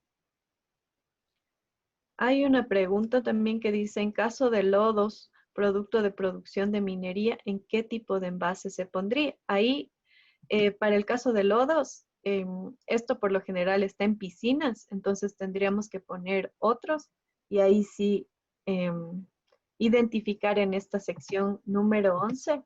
Hay una pregunta también que dice, en caso de lodos, producto de producción de minería, ¿en qué tipo de envase se pondría? Ahí, para el caso de lodos, esto por lo general está en piscinas, entonces tendríamos que poner otros y ahí sí identificar en esta sección número 11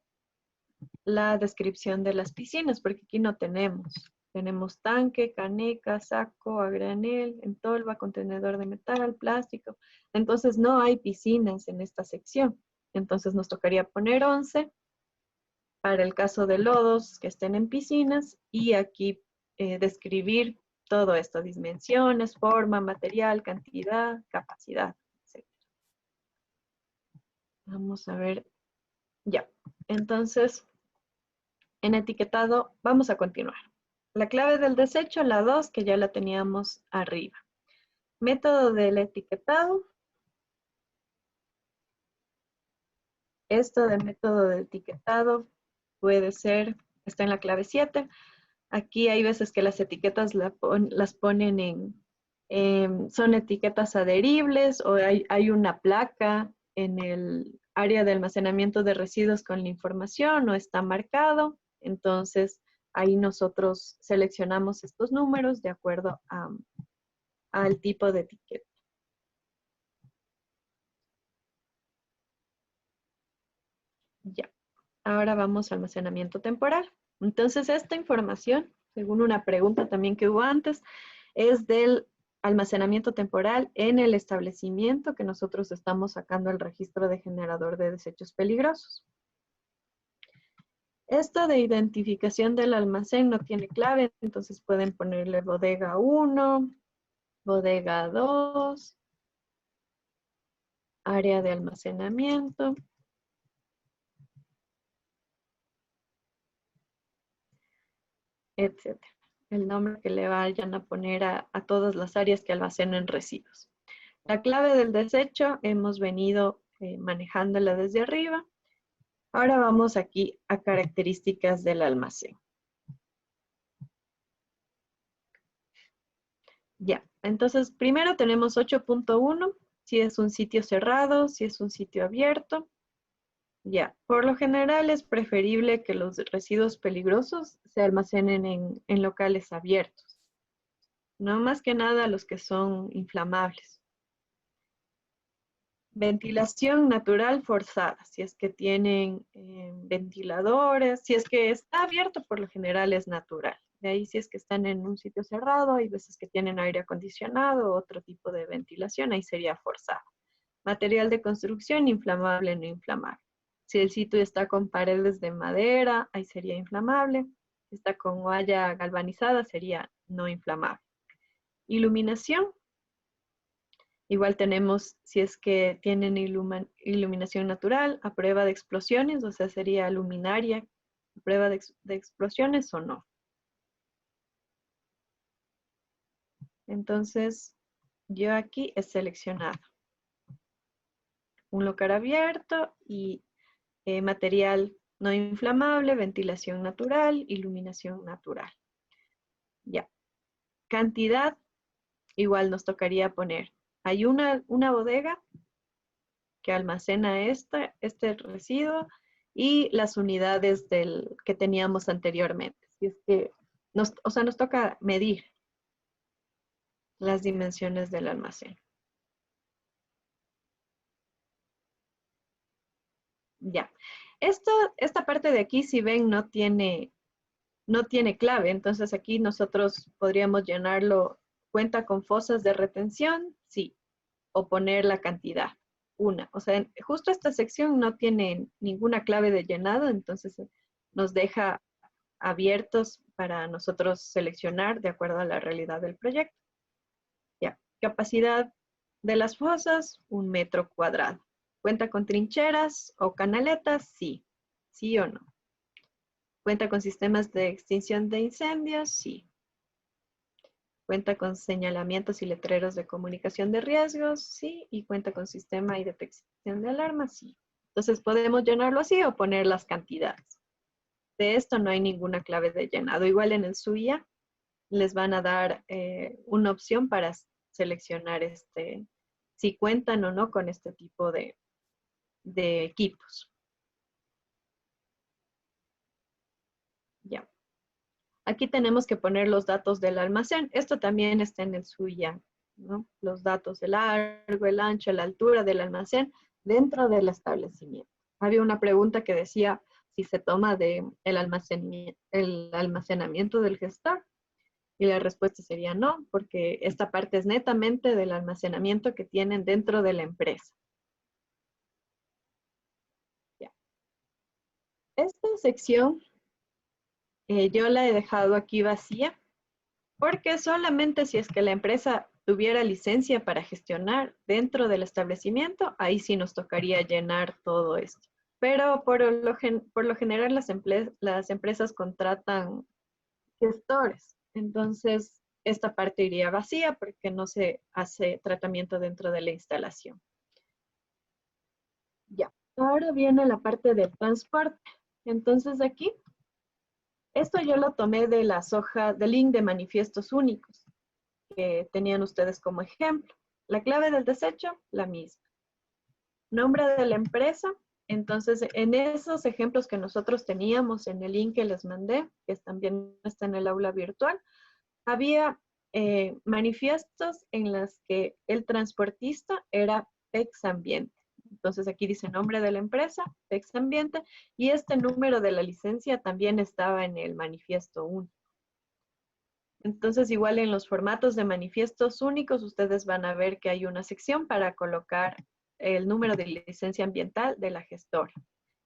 la descripción de las piscinas, porque aquí no tenemos. Tenemos tanque, caneca, saco, a granel, en tolva, contenedor de metal, plástico. Entonces no hay piscinas en esta sección. Entonces nos tocaría poner 11 para el caso de lodos que estén en piscinas y aquí describir todo esto, dimensiones, forma, material, cantidad, capacidad, etc. Vamos a ver, ya. Entonces, en etiquetado, vamos a continuar. La clave del desecho, la 2, que ya la teníamos arriba. Método del etiquetado. Esto de método de etiquetado puede ser, está en la clave 7. Aquí hay veces que las etiquetas las ponen son etiquetas adheribles o hay una placa en el área de almacenamiento de residuos con la información o está marcado. Entonces, ahí nosotros seleccionamos estos números de acuerdo al tipo de etiqueta. Ya. Ahora vamos a almacenamiento temporal. Entonces, esta información, según una pregunta también que hubo antes, es del almacenamiento temporal en el establecimiento que nosotros estamos sacando el registro de generador de desechos peligrosos. Esto de identificación del almacén no tiene clave, entonces pueden ponerle bodega 1, bodega 2, área de almacenamiento. Etcétera. El nombre que le vayan a poner a todas las áreas que almacenan residuos. La clave del desecho hemos venido manejándola desde arriba. Ahora vamos aquí a características del almacén. Ya, entonces primero tenemos 8.1, si es un sitio cerrado, si es un sitio abierto. Ya, por lo general es preferible que los residuos peligrosos se almacenen en locales abiertos. No más que nada los que son inflamables. Ventilación natural forzada, si es que tienen ventiladores, si es que está abierto por lo general es natural. De ahí si es que están en un sitio cerrado, hay veces que tienen aire acondicionado, otro tipo de ventilación, ahí sería forzada. Material de construcción, inflamable, no inflamable. Si el sitio está con paredes de madera, ahí sería inflamable. Si está con malla galvanizada, sería no inflamable. Iluminación. Igual tenemos, si es que tienen iluminación natural, a prueba de explosiones, o sea, sería luminaria, a prueba de explosiones o no. Entonces, yo aquí he seleccionado un local abierto y material no inflamable, ventilación natural, iluminación natural. Ya. Cantidad, igual nos tocaría poner. Hay una bodega que almacena este residuo y las unidades que teníamos anteriormente. Si es que o sea, nos toca medir las dimensiones del almacén. Ya. Esta parte de aquí, si ven, no tiene clave. Entonces aquí nosotros podríamos llenarlo. ¿Cuenta con fosas de retención? Sí. O poner la cantidad. Una. O sea, justo esta sección no tiene ninguna clave de llenado, entonces nos deja abiertos para nosotros seleccionar de acuerdo a la realidad del proyecto. Ya. Capacidad de las fosas, 1 metro cuadrado. ¿Cuenta con trincheras o canaletas? Sí. ¿Sí o no? ¿Cuenta con sistemas de extinción de incendios? Sí. ¿Cuenta con señalamientos y letreros de comunicación de riesgos? Sí. ¿Y cuenta con sistema y detección de alarmas? Sí. Entonces podemos llenarlo así o poner las cantidades. De esto no hay ninguna clave de llenado. Igual en el SUIA les van a dar una opción para seleccionar si cuentan o no con este tipo de equipos. Ya. Aquí tenemos que poner los datos del almacén. Esto también está en el SUIA, ¿no? Los datos del largo, el ancho, la altura del almacén dentro del establecimiento. Había una pregunta que decía si se toma el almacenamiento del gestor. Y la respuesta sería no, porque esta parte es netamente del almacenamiento que tienen dentro de la empresa. Ya. Esta sección yo la he dejado aquí vacía porque solamente si es que la empresa tuviera licencia para gestionar dentro del establecimiento, ahí sí nos tocaría llenar todo esto. Pero por lo general las empresas contratan gestores. Entonces, esta parte iría vacía porque no se hace tratamiento dentro de la instalación. Ya, ahora viene la parte del transporte. Entonces aquí, esto yo lo tomé de las hojas, del link de manifiestos únicos que tenían ustedes como ejemplo. La clave del desecho, la misma. Nombre de la empresa. Entonces, en esos ejemplos que nosotros teníamos en el link que les mandé, que también está en el aula virtual, había manifiestos en los que el transportista era PEX Ambiente. Entonces aquí dice nombre de la empresa, PEX Ambiente, y este número de la licencia también estaba en el manifiesto único. Entonces igual en los formatos de manifiestos únicos ustedes van a ver que hay una sección para colocar el número de licencia ambiental de la gestora.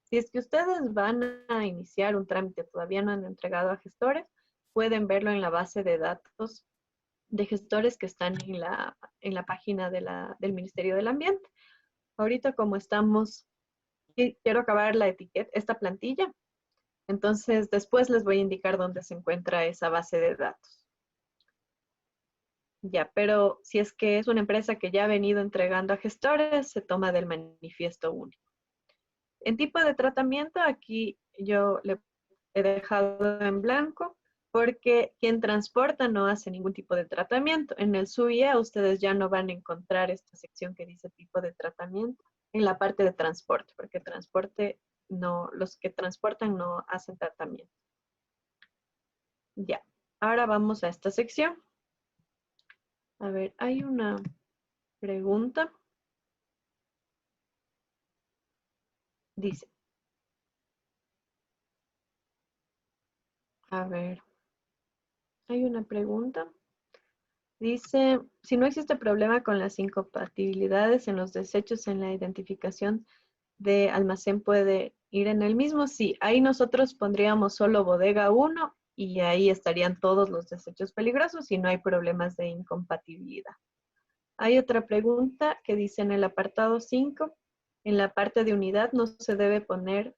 Si es que ustedes van a iniciar un trámite, todavía no han entregado a gestores, pueden verlo en la base de datos de gestores que están en la página del Ministerio del Ambiente. Ahorita como estamos, quiero acabar esta plantilla, entonces después les voy a indicar dónde se encuentra esa base de datos. Ya, pero si es que es una empresa que ya ha venido entregando a gestores, se toma del manifiesto único. En tipo de tratamiento, aquí yo le he dejado en blanco porque quien transporta no hace ningún tipo de tratamiento. En el SUIA ustedes ya no van a encontrar esta sección que dice tipo de tratamiento en la parte de transporte, porque transporte no, los que transportan no hacen tratamiento. Ya, ahora vamos a esta sección. A ver, hay una pregunta. Dice, a ver, hay una pregunta. Dice, si no existe problema con las incompatibilidades en los desechos en la identificación de almacén, ¿puede ir en el mismo? Sí, ahí nosotros pondríamos solo bodega 1 y ahí estarían todos los desechos peligrosos y no hay problemas de incompatibilidad. Hay otra pregunta que dice en el apartado 5, en la parte de unidad no se debe poner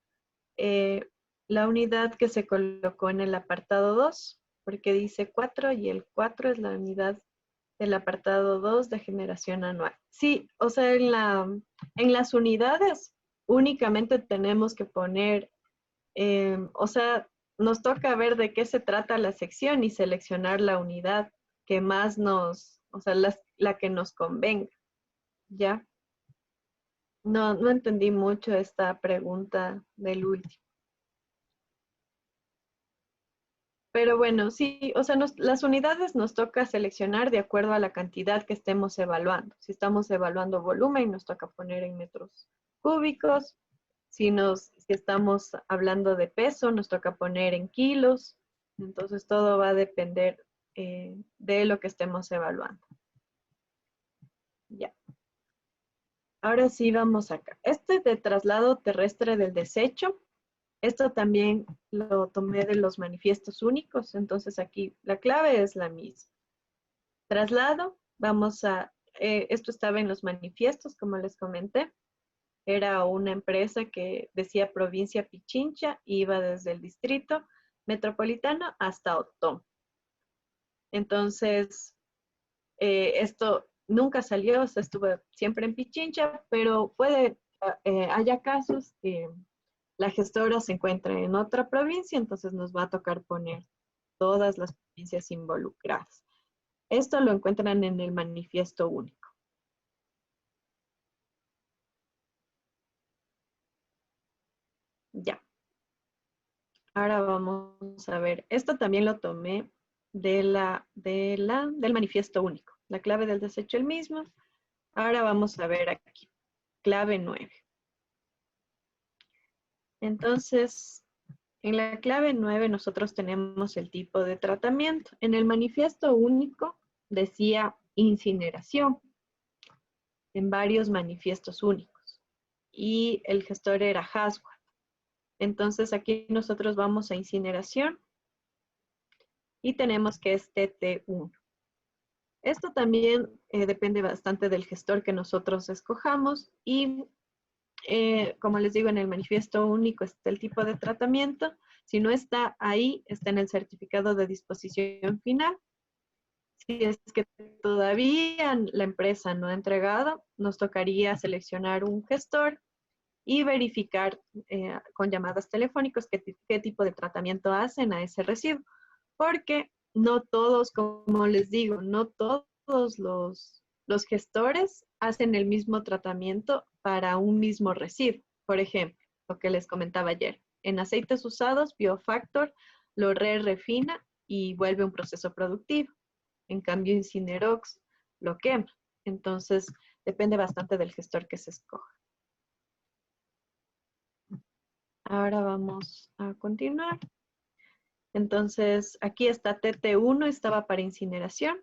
la unidad que se colocó en el apartado 2, porque dice 4 y el 4 es la unidad del apartado 2 de generación anual. Sí, o sea, en las unidades únicamente tenemos que poner, o sea, nos toca ver de qué se trata la sección y seleccionar la unidad que más o sea, la que nos convenga, ¿ya? No entendí mucho esta pregunta del último. Pero bueno, sí, o sea, las unidades nos toca seleccionar de acuerdo a la cantidad que estemos evaluando. Si estamos evaluando volumen, nos toca poner en metros cúbicos. Si estamos hablando de peso, nos toca poner en kilos. Entonces, todo va a depender de lo que estemos evaluando. Ya. Ahora sí vamos acá. Este de traslado terrestre del desecho. Esto también lo tomé de los manifiestos únicos, entonces aquí la clave es la misma. Traslado, esto estaba en los manifiestos, como les comenté. Era una empresa que decía provincia Pichincha, iba desde el distrito metropolitano hasta Otón. Entonces, esto nunca salió, o sea, estuvo siempre en Pichincha, pero haya casos que la gestora se encuentra en otra provincia, entonces nos va a tocar poner todas las provincias involucradas. Esto lo encuentran en el manifiesto único. Ya. Ahora vamos a ver. Esto también lo tomé del manifiesto único. La clave del desecho el mismo. Ahora vamos a ver aquí. Clave 9. Entonces, en la clave 9 nosotros tenemos el tipo de tratamiento. En el manifiesto único decía incineración en varios manifiestos únicos y el gestor era Haswell. Entonces aquí nosotros vamos a incineración y tenemos que es TT1. Esto también depende bastante del gestor que nosotros escojamos y como les digo, en el manifiesto único está el tipo de tratamiento. Si no está ahí, está en el certificado de disposición final. Si es que todavía la empresa no ha entregado, nos tocaría seleccionar un gestor y verificar con llamadas telefónicas qué tipo de tratamiento hacen a ese residuo. Porque no todos, como les digo, no todos los gestores hacen el mismo tratamiento para un mismo residuo. Por ejemplo, lo que les comentaba ayer, en aceites usados, Biofactor lo refina y vuelve un proceso productivo. En cambio, Incinerox lo quema. Entonces, depende bastante del gestor que se escoja. Ahora vamos a continuar. Entonces, aquí está TT1, estaba para incineración.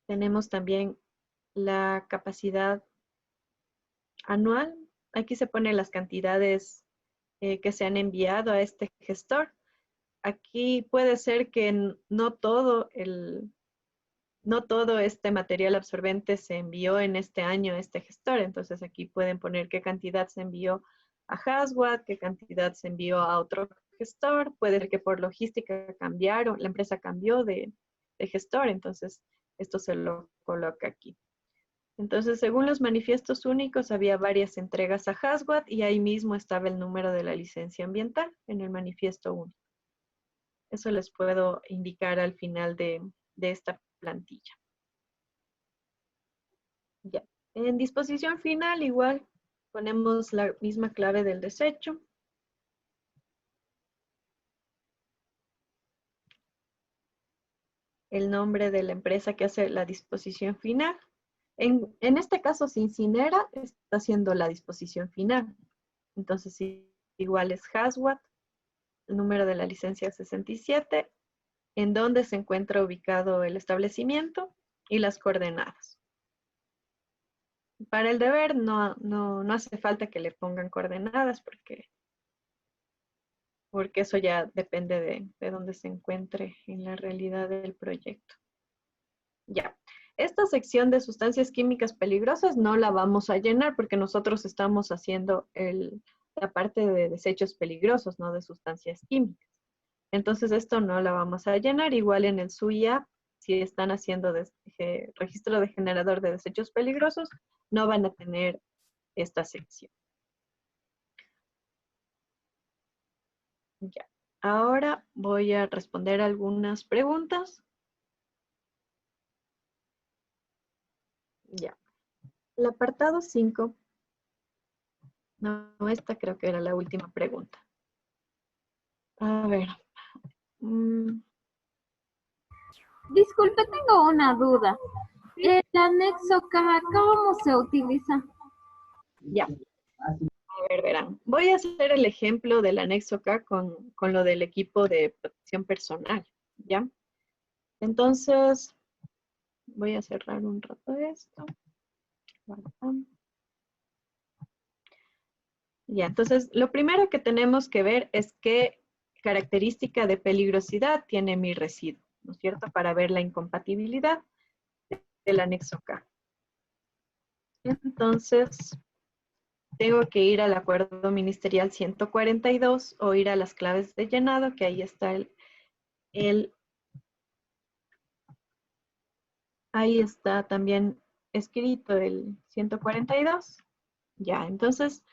Tenemos también la capacidad anual. Aquí se ponen las cantidades que se han enviado a este gestor. Aquí puede ser que no todo este material absorbente se envió en este año a este gestor. Entonces aquí pueden poner qué cantidad se envió a Haswell, qué cantidad se envió a otro gestor. Puede ser que por logística cambiaron, la empresa cambió de gestor. Entonces esto se lo coloca aquí. Entonces, según los manifiestos únicos, había varias entregas a Haswell y ahí mismo estaba el número de la licencia ambiental en el manifiesto único. Eso les puedo indicar al final de esta plantilla. Ya. En disposición final, igual, ponemos la misma clave del desecho. El nombre de la empresa que hace la disposición final. En este caso, se incinera, está haciendo la disposición final. Entonces, igual es Haswell, el número de la licencia 67, en donde se encuentra ubicado el establecimiento y las coordenadas. Para el deber no hace falta que le pongan coordenadas porque eso ya depende de dónde se encuentre en la realidad del proyecto. Ya. Esta sección de sustancias químicas peligrosas no la vamos a llenar porque nosotros estamos haciendo la parte de desechos peligrosos, no de sustancias químicas. Entonces esto no la vamos a llenar. Igual en el SUIA, si están haciendo registro de generador de desechos peligrosos, no van a tener esta sección. Ya. Ahora voy a responder algunas preguntas. Ya. El apartado 5. No, esta creo que era la última pregunta. A ver, Disculpe, tengo una duda. ¿El anexo K, cómo se utiliza? Ya. A ver, verán. Voy a hacer el ejemplo del anexo K con lo del equipo de protección personal, ¿ya? Entonces, voy a cerrar un rato esto. Ya, entonces, lo primero que tenemos que ver es qué característica de peligrosidad tiene mi residuo, ¿no es cierto? Para ver la incompatibilidad del anexo K. Entonces, tengo que ir al acuerdo ministerial 142 o ir a las claves de llenado, que ahí está ahí está también escrito el 142. Ya, entonces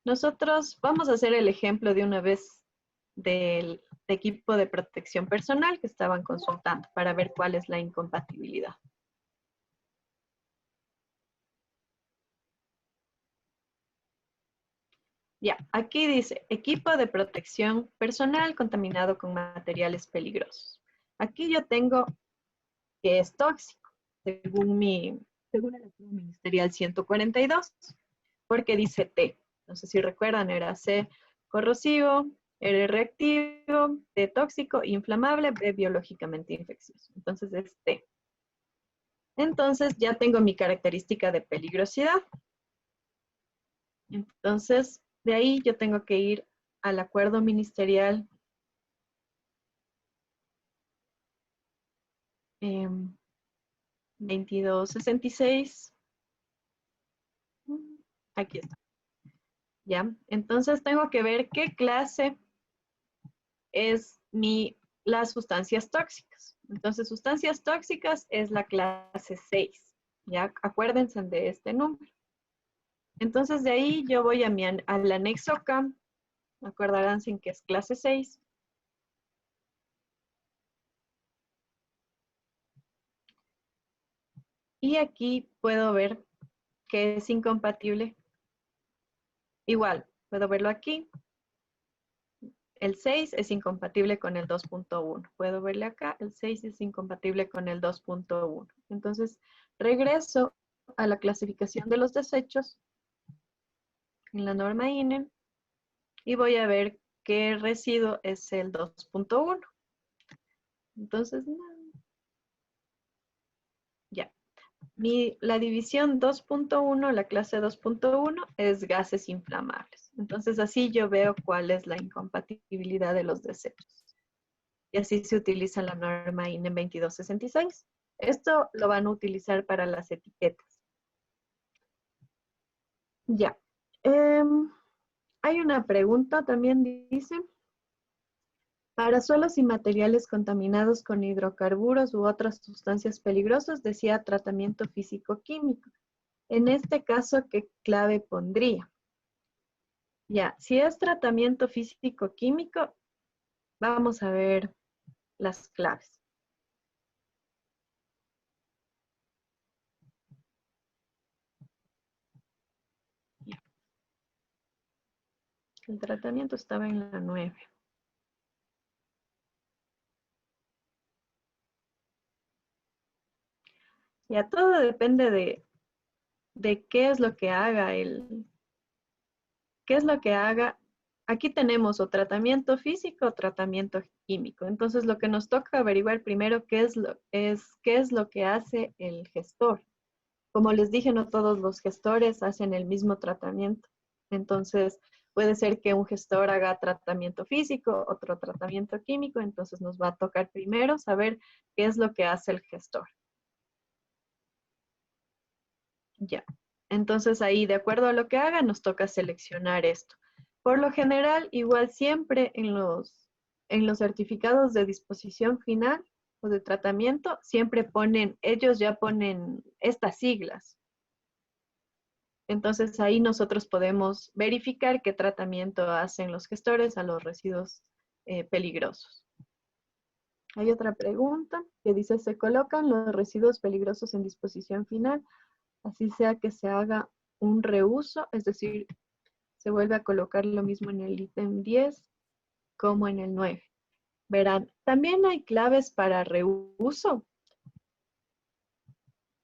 nosotros vamos a hacer el ejemplo de una vez del equipo de protección personal que estaban consultando para ver cuál es la incompatibilidad. Ya, aquí dice, equipo de protección personal contaminado con materiales peligrosos. Aquí yo tengo que es tóxico, según el estudio ministerial 142, porque dice T. No sé si recuerdan, era C, corrosivo, R, reactivo, T, tóxico, inflamable, B, biológicamente infeccioso. Entonces es T. Entonces ya tengo mi característica de peligrosidad. Entonces, de ahí yo tengo que ir al acuerdo ministerial 2266. Aquí está. ¿Ya? Entonces tengo que ver qué clase es las sustancias tóxicas. Entonces, sustancias tóxicas es la clase 6. ¿Ya? Acuérdense de este número. Entonces, de ahí yo voy al anexo K. Acordarán sin que es clase 6. Y aquí puedo ver que es incompatible. Igual, puedo verlo aquí. El 6 es incompatible con el 2.1. Puedo verle acá, el 6 es incompatible con el 2.1. Entonces, regreso a la clasificación de los desechos en la norma INE y voy a ver qué residuo es el 2.1. Entonces, ya. La división 2.1, la clase 2.1, es gases inflamables. Entonces, así yo veo cuál es la incompatibilidad de los desechos. Y así se utiliza la norma INE 2266. Esto lo van a utilizar para las etiquetas. Ya. Hay una pregunta también, dice, para suelos y materiales contaminados con hidrocarburos u otras sustancias peligrosas, decía tratamiento físico-químico. En este caso, ¿qué clave pondría? Ya, si es tratamiento físico-químico, vamos a ver las claves. Ya. El tratamiento estaba en la 9. Ya, todo depende de qué es lo que haga qué es lo que haga. Aquí tenemos o tratamiento físico o tratamiento químico. Entonces, lo que nos toca averiguar primero qué es lo que hace el gestor. Como les dije, no todos los gestores hacen el mismo tratamiento. Entonces, puede ser que un gestor haga tratamiento físico, otro tratamiento químico. Entonces, nos va a tocar primero saber qué es lo que hace el gestor. Ya. Entonces, ahí, de acuerdo a lo que haga, nos toca seleccionar esto. Por lo general, igual siempre en los certificados de disposición final o de tratamiento, siempre ellos ya ponen estas siglas. Entonces ahí nosotros podemos verificar qué tratamiento hacen los gestores a los residuos peligrosos. Hay otra pregunta que dice, ¿se colocan los residuos peligrosos en disposición final? Así sea que se haga un reuso, es decir, se vuelve a colocar lo mismo en el ítem 10 como en el 9. Verán, también hay claves para reuso.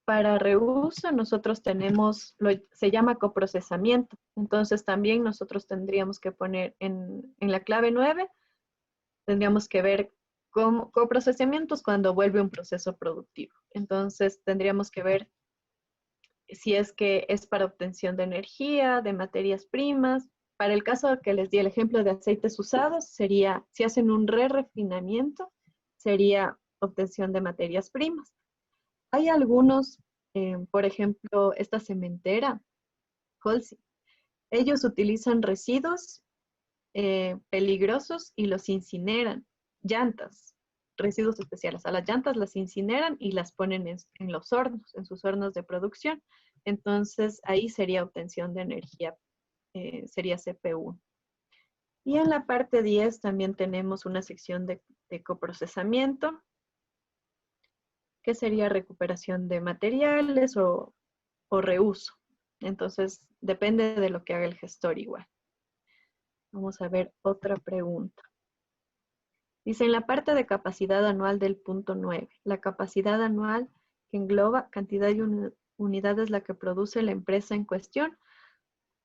Para reuso nosotros tenemos, se llama coprocesamiento. Entonces también nosotros tendríamos que poner en la clave 9, tendríamos que ver coprocesamientos cuando vuelve un proceso productivo. Entonces tendríamos que ver si es que es para obtención de energía, de materias primas. Para el caso que les di el ejemplo de aceites usados, sería, si hacen un refinamiento, sería obtención de materias primas. Hay algunos, por ejemplo, esta cementera, Holcim, ellos utilizan residuos peligrosos y los incineran. Llantas, residuos especiales. A las llantas las incineran y las ponen en los hornos, en sus hornos de producción. Entonces, ahí sería obtención de energía, sería CPU. Y en la parte 10 también tenemos una sección de coprocesamiento, que sería recuperación de materiales o reuso. Entonces, depende de lo que haga el gestor igual. Vamos a ver otra pregunta. Dice, en la parte de capacidad anual del punto 9, la capacidad anual que engloba cantidad de unidades la que produce la empresa en cuestión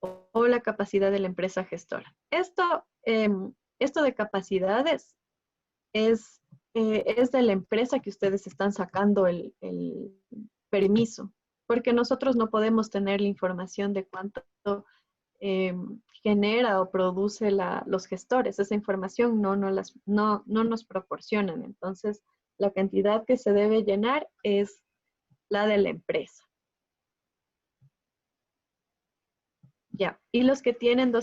o la capacidad de la empresa gestora. Esto de capacidades es de la empresa que ustedes están sacando el permiso, porque nosotros no podemos tener la información de cuánto genera o produce los gestores. Esa información no nos proporcionan. Entonces, la cantidad que se debe llenar es la de la empresa. Ya, y los que tienen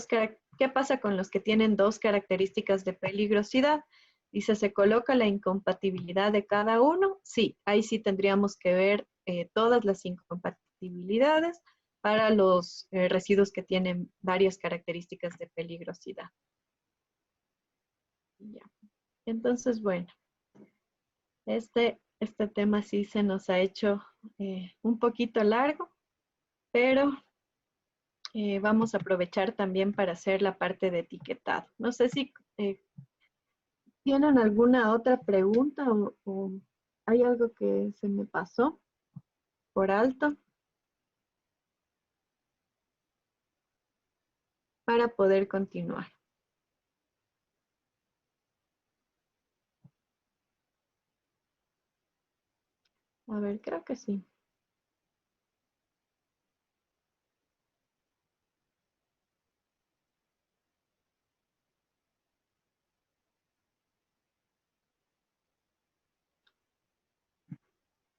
¿qué pasa con los que tienen dos características de peligrosidad? Dice, ¿se coloca la incompatibilidad de cada uno? Sí, ahí sí tendríamos que ver todas las incompatibilidades para los residuos que tienen varias características de peligrosidad. Ya. Entonces, bueno, este tema sí se nos ha hecho un poquito largo, pero vamos a aprovechar también para hacer la parte de etiquetado. No sé si tienen alguna otra pregunta o hay algo que se me pasó por alto para poder continuar. A ver, creo que sí.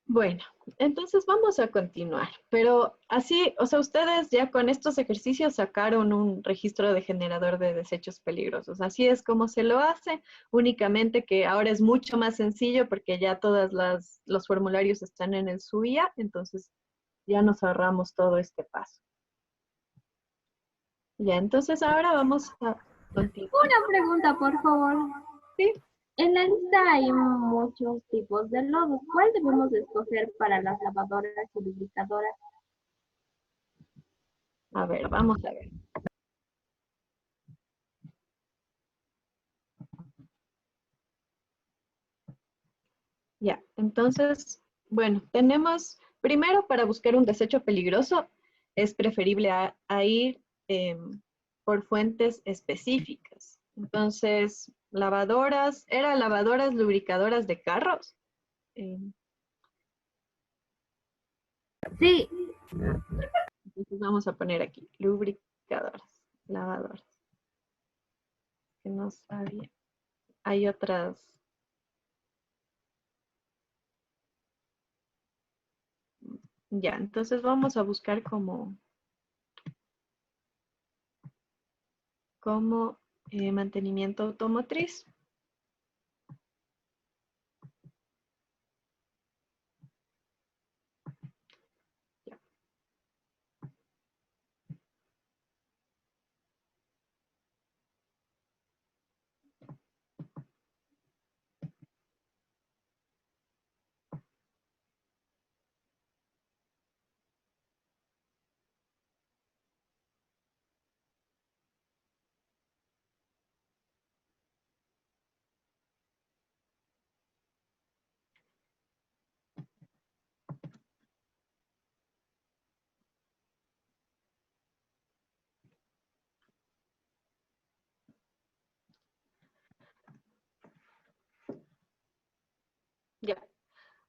Bueno, entonces vamos a continuar, pero así, o sea, ustedes ya con estos ejercicios sacaron un registro de generador de desechos peligrosos. Así es como se lo hace, únicamente que ahora es mucho más sencillo porque ya todos los formularios están en el SUIA, entonces ya nos ahorramos todo este paso. Ya, entonces ahora vamos a continuar. Una pregunta, por favor. Sí. En la lista hay muchos tipos de lodos. ¿Cuál debemos escoger para las lavadoras y lubricadoras? A ver, vamos a ver. Ya, entonces, bueno, tenemos, primero para buscar un desecho peligroso, es preferible a ir por fuentes específicas. Entonces, lavadoras, ¿era lavadoras lubricadoras de carros? Sí. Entonces vamos a poner aquí, lubricadoras, lavadoras. Que no sabía. Hay otras. Ya, entonces vamos a buscar como mantenimiento automotriz.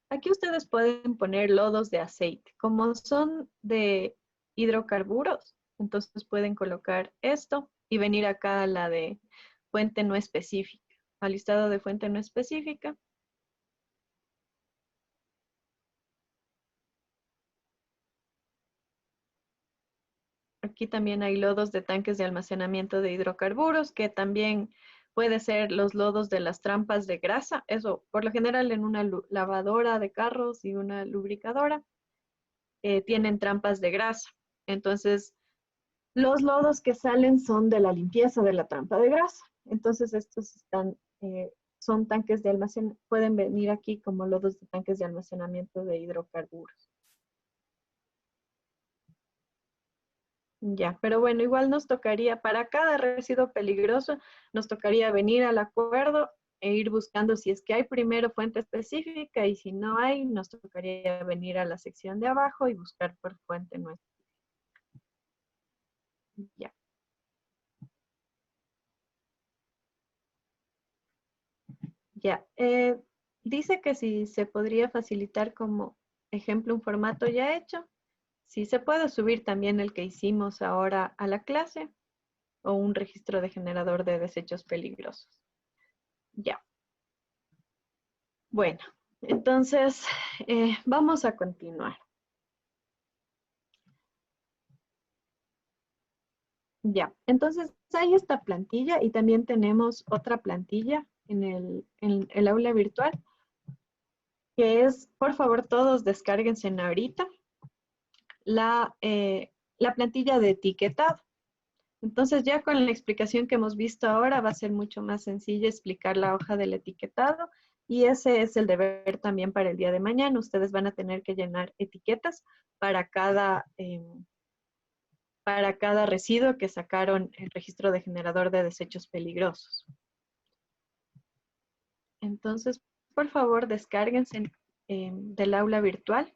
Aquí ustedes pueden poner lodos de aceite. Como son de hidrocarburos, entonces pueden colocar esto y venir acá a la de fuente no específica, al listado de fuente no específica. Aquí también hay lodos de tanques de almacenamiento de hidrocarburos, que también puede ser los lodos de las trampas de grasa. Eso, por lo general, en una lavadora de carros y una lubricadora, tienen trampas de grasa. Entonces, los lodos que salen son de la limpieza de la trampa de grasa. Entonces, estos son tanques de almacenamiento, pueden venir aquí como lodos de tanques de almacenamiento de hidrocarburos. Ya, pero bueno, igual nos tocaría, para cada residuo peligroso, nos tocaría venir al acuerdo e ir buscando si es que hay primero fuente específica y si no hay, nos tocaría venir a la sección de abajo y buscar por fuente nuestra. Ya. Ya. Dice que si se podría facilitar como ejemplo un formato ya hecho. Si se puede subir también el que hicimos ahora a la clase o un registro de generador de desechos peligrosos. Ya. Bueno, entonces vamos a continuar. Ya, entonces hay esta plantilla y también tenemos otra plantilla en el aula virtual, que es, por favor, todos descárguense ahorita la plantilla de etiquetado. Entonces ya con la explicación que hemos visto ahora va a ser mucho más sencillo explicar la hoja del etiquetado y ese es el deber también para el día de mañana. Ustedes van a tener que llenar etiquetas para cada residuo que sacaron el registro de generador de desechos peligrosos. Entonces, por favor, descárguense del aula virtual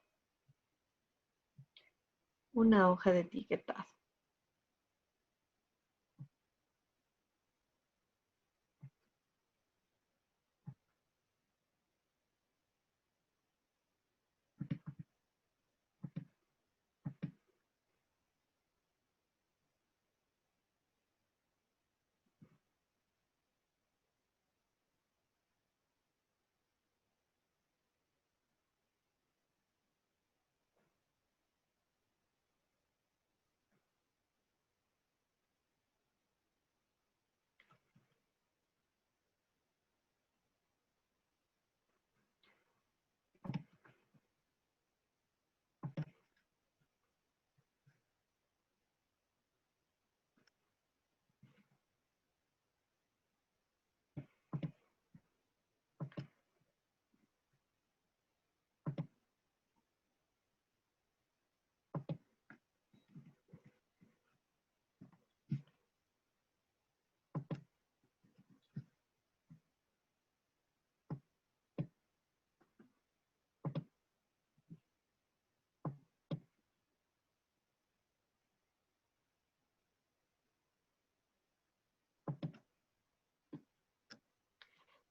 una hoja de etiquetado.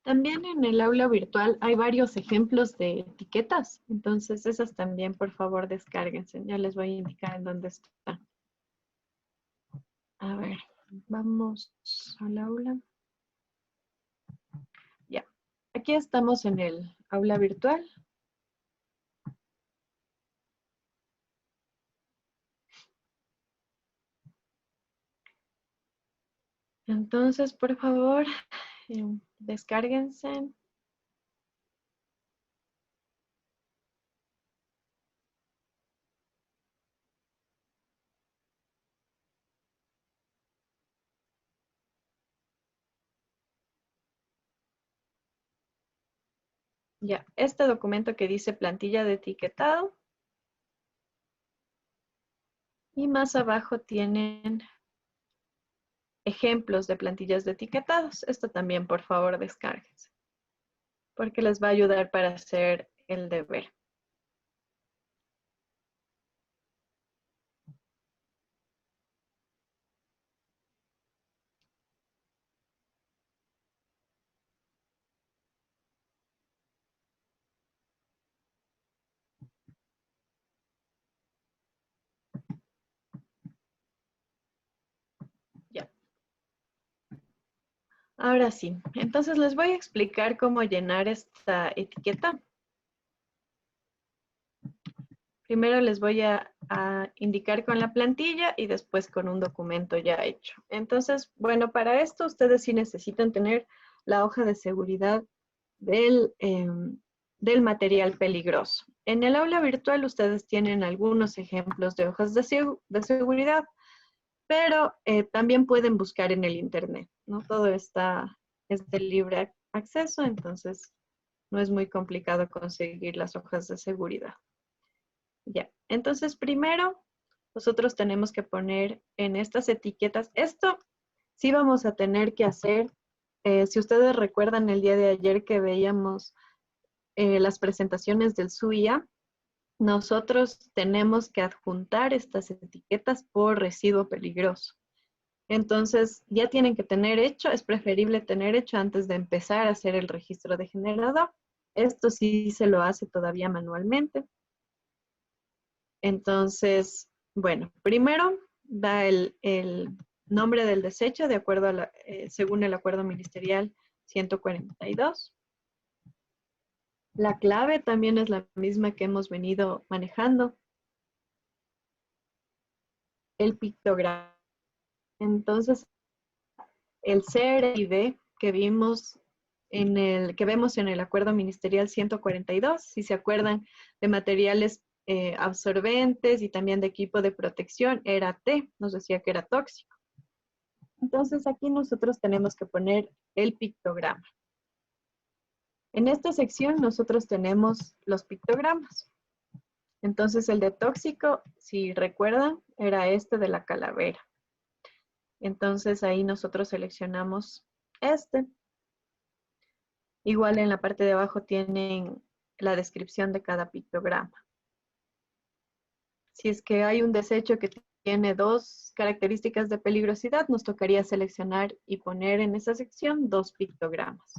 También en el aula virtual hay varios ejemplos de etiquetas, entonces esas también por favor descárguense. Ya les voy a indicar en dónde están. A ver, vamos al aula. Ya, aquí estamos en el aula virtual. Entonces, por favor, descárguense. Ya, este documento que dice plantilla de etiquetado. Y más abajo tienen ejemplos de plantillas de etiquetados. Esto también, por favor, descárguense, porque les va a ayudar para hacer el deber. Ahora sí, entonces les voy a explicar cómo llenar esta etiqueta. Primero les voy a indicar con la plantilla y después con un documento ya hecho. Entonces, bueno, para esto ustedes sí necesitan tener la hoja de seguridad del material peligroso. En el aula virtual ustedes tienen algunos ejemplos de hojas de seguridad, pero también pueden buscar en el internet, ¿no? Todo es de libre acceso, entonces no es muy complicado conseguir las hojas de seguridad. Ya, entonces primero nosotros tenemos que poner en estas etiquetas, esto sí vamos a tener que hacer, si ustedes recuerdan el día de ayer que veíamos las presentaciones del SUIA, nosotros tenemos que adjuntar estas etiquetas por residuo peligroso. Entonces, ya tienen que tener hecho, es preferible tener hecho antes de empezar a hacer el registro de generador. Esto sí se lo hace todavía manualmente. Entonces, bueno, primero da el nombre del desecho de acuerdo a según el acuerdo ministerial 142. La clave también es la misma que hemos venido manejando. El pictograma. Entonces, el CRID que vemos en el acuerdo ministerial 142, si se acuerdan de materiales absorbentes y también de equipo de protección, era T, nos decía que era tóxico. Entonces aquí nosotros tenemos que poner el pictograma. En esta sección nosotros tenemos los pictogramas. Entonces el de tóxico, si recuerdan, era este de la calavera. Entonces ahí nosotros seleccionamos este. Igual en la parte de abajo tienen la descripción de cada pictograma. Si es que hay un desecho que tiene dos características de peligrosidad, nos tocaría seleccionar y poner en esa sección 2 pictogramas.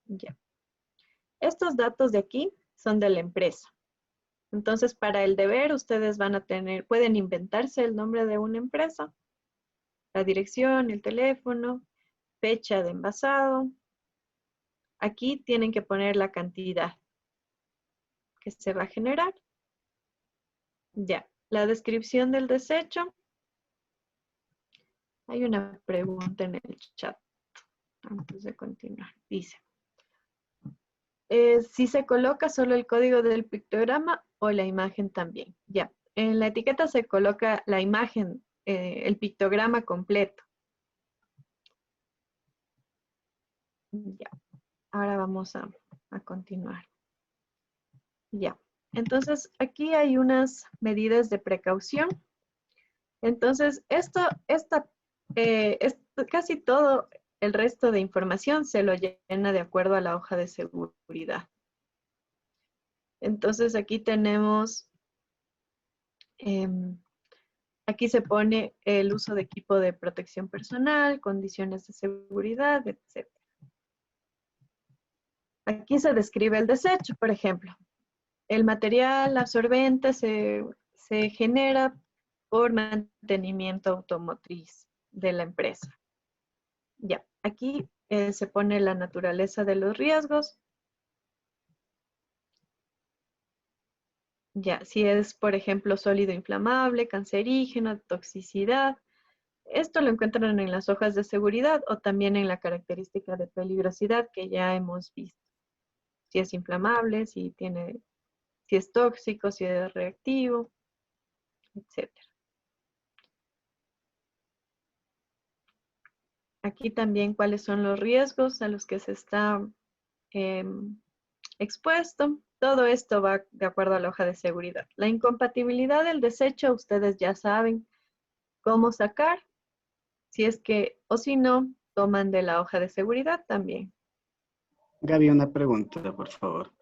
Ya. Estos datos de aquí son de la empresa. Entonces, para el deber, ustedes pueden inventarse el nombre de una empresa, la dirección, el teléfono, fecha de envasado. Aquí tienen que poner la cantidad que se va a generar. Ya, la descripción del desecho. Hay una pregunta en el chat antes de continuar. Dice, si se coloca solo el código del pictograma o la imagen también. Ya, en la etiqueta se coloca la imagen, el pictograma completo. Ya, ahora vamos a continuar. Ya, entonces aquí hay unas medidas de precaución. Entonces, casi todo el resto de información se lo llena de acuerdo a la hoja de seguridad. Entonces, aquí tenemos, aquí se pone el uso de equipo de protección personal, condiciones de seguridad, etc. Aquí se describe el desecho, por ejemplo. El material absorbente se genera por mantenimiento automotriz de la empresa. Ya, aquí se pone la naturaleza de los riesgos. Ya, si es, por ejemplo, sólido inflamable, cancerígeno, toxicidad. Esto lo encuentran en las hojas de seguridad o también en la característica de peligrosidad que ya hemos visto. Si es inflamable, si es tóxico, si es reactivo, etc. Aquí también cuáles son los riesgos a los que se está expuesto. Todo esto va de acuerdo a la hoja de seguridad. La incompatibilidad del desecho, ustedes ya saben cómo sacar. Si es que, o si no, toman de la hoja de seguridad también. Gaby, una pregunta, por favor.